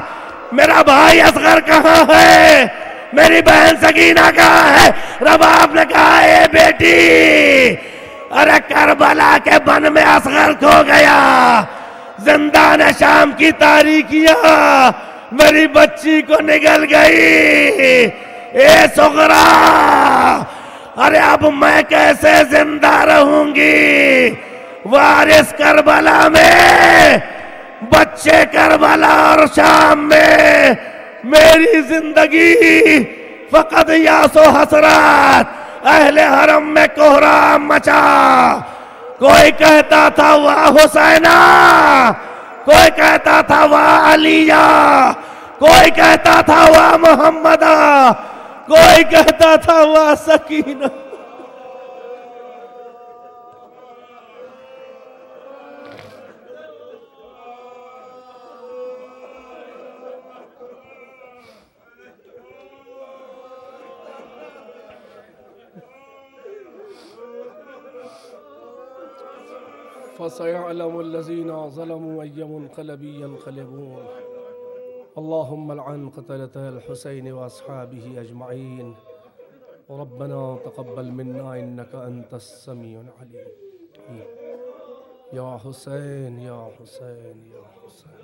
میرا بھائی اصغر کہاں ہے، میری بہن سکینہ کہاں ہے؟ رباب نے کہا اے بیٹی، ارے کربلا کے بن میں اصغر کھو گیا. زندان شام کی تاریکیاں میری بچی کو نگل گئی. اے صغرا، ارے اب میں کیسے زندہ رہوں گی؟ وارث کربلا میں، بچے کربلا اور شام میں، میری زندگی فقط یاس و حسرات. اہل حرم میں کوہرام مچا. کوئی کہتا تھا واہ حسینہ، کوئی کہتا تھا واہ علیہ، کوئی کہتا تھا واہ محمدہ، کوئی کہتا تھا واہ سکینہ. فَسَيَعْلَمُ الَّذِينَ ظَلَمُوا أَيَّ مُنْقَلَبٍ يَنْقَلِبُونَ. اللهم العن قتلة الحسين وأصحابه أجمعين. ربنا تقبل منا إنك أنت السميع العليم. يا حسين يا حسين يا حسين.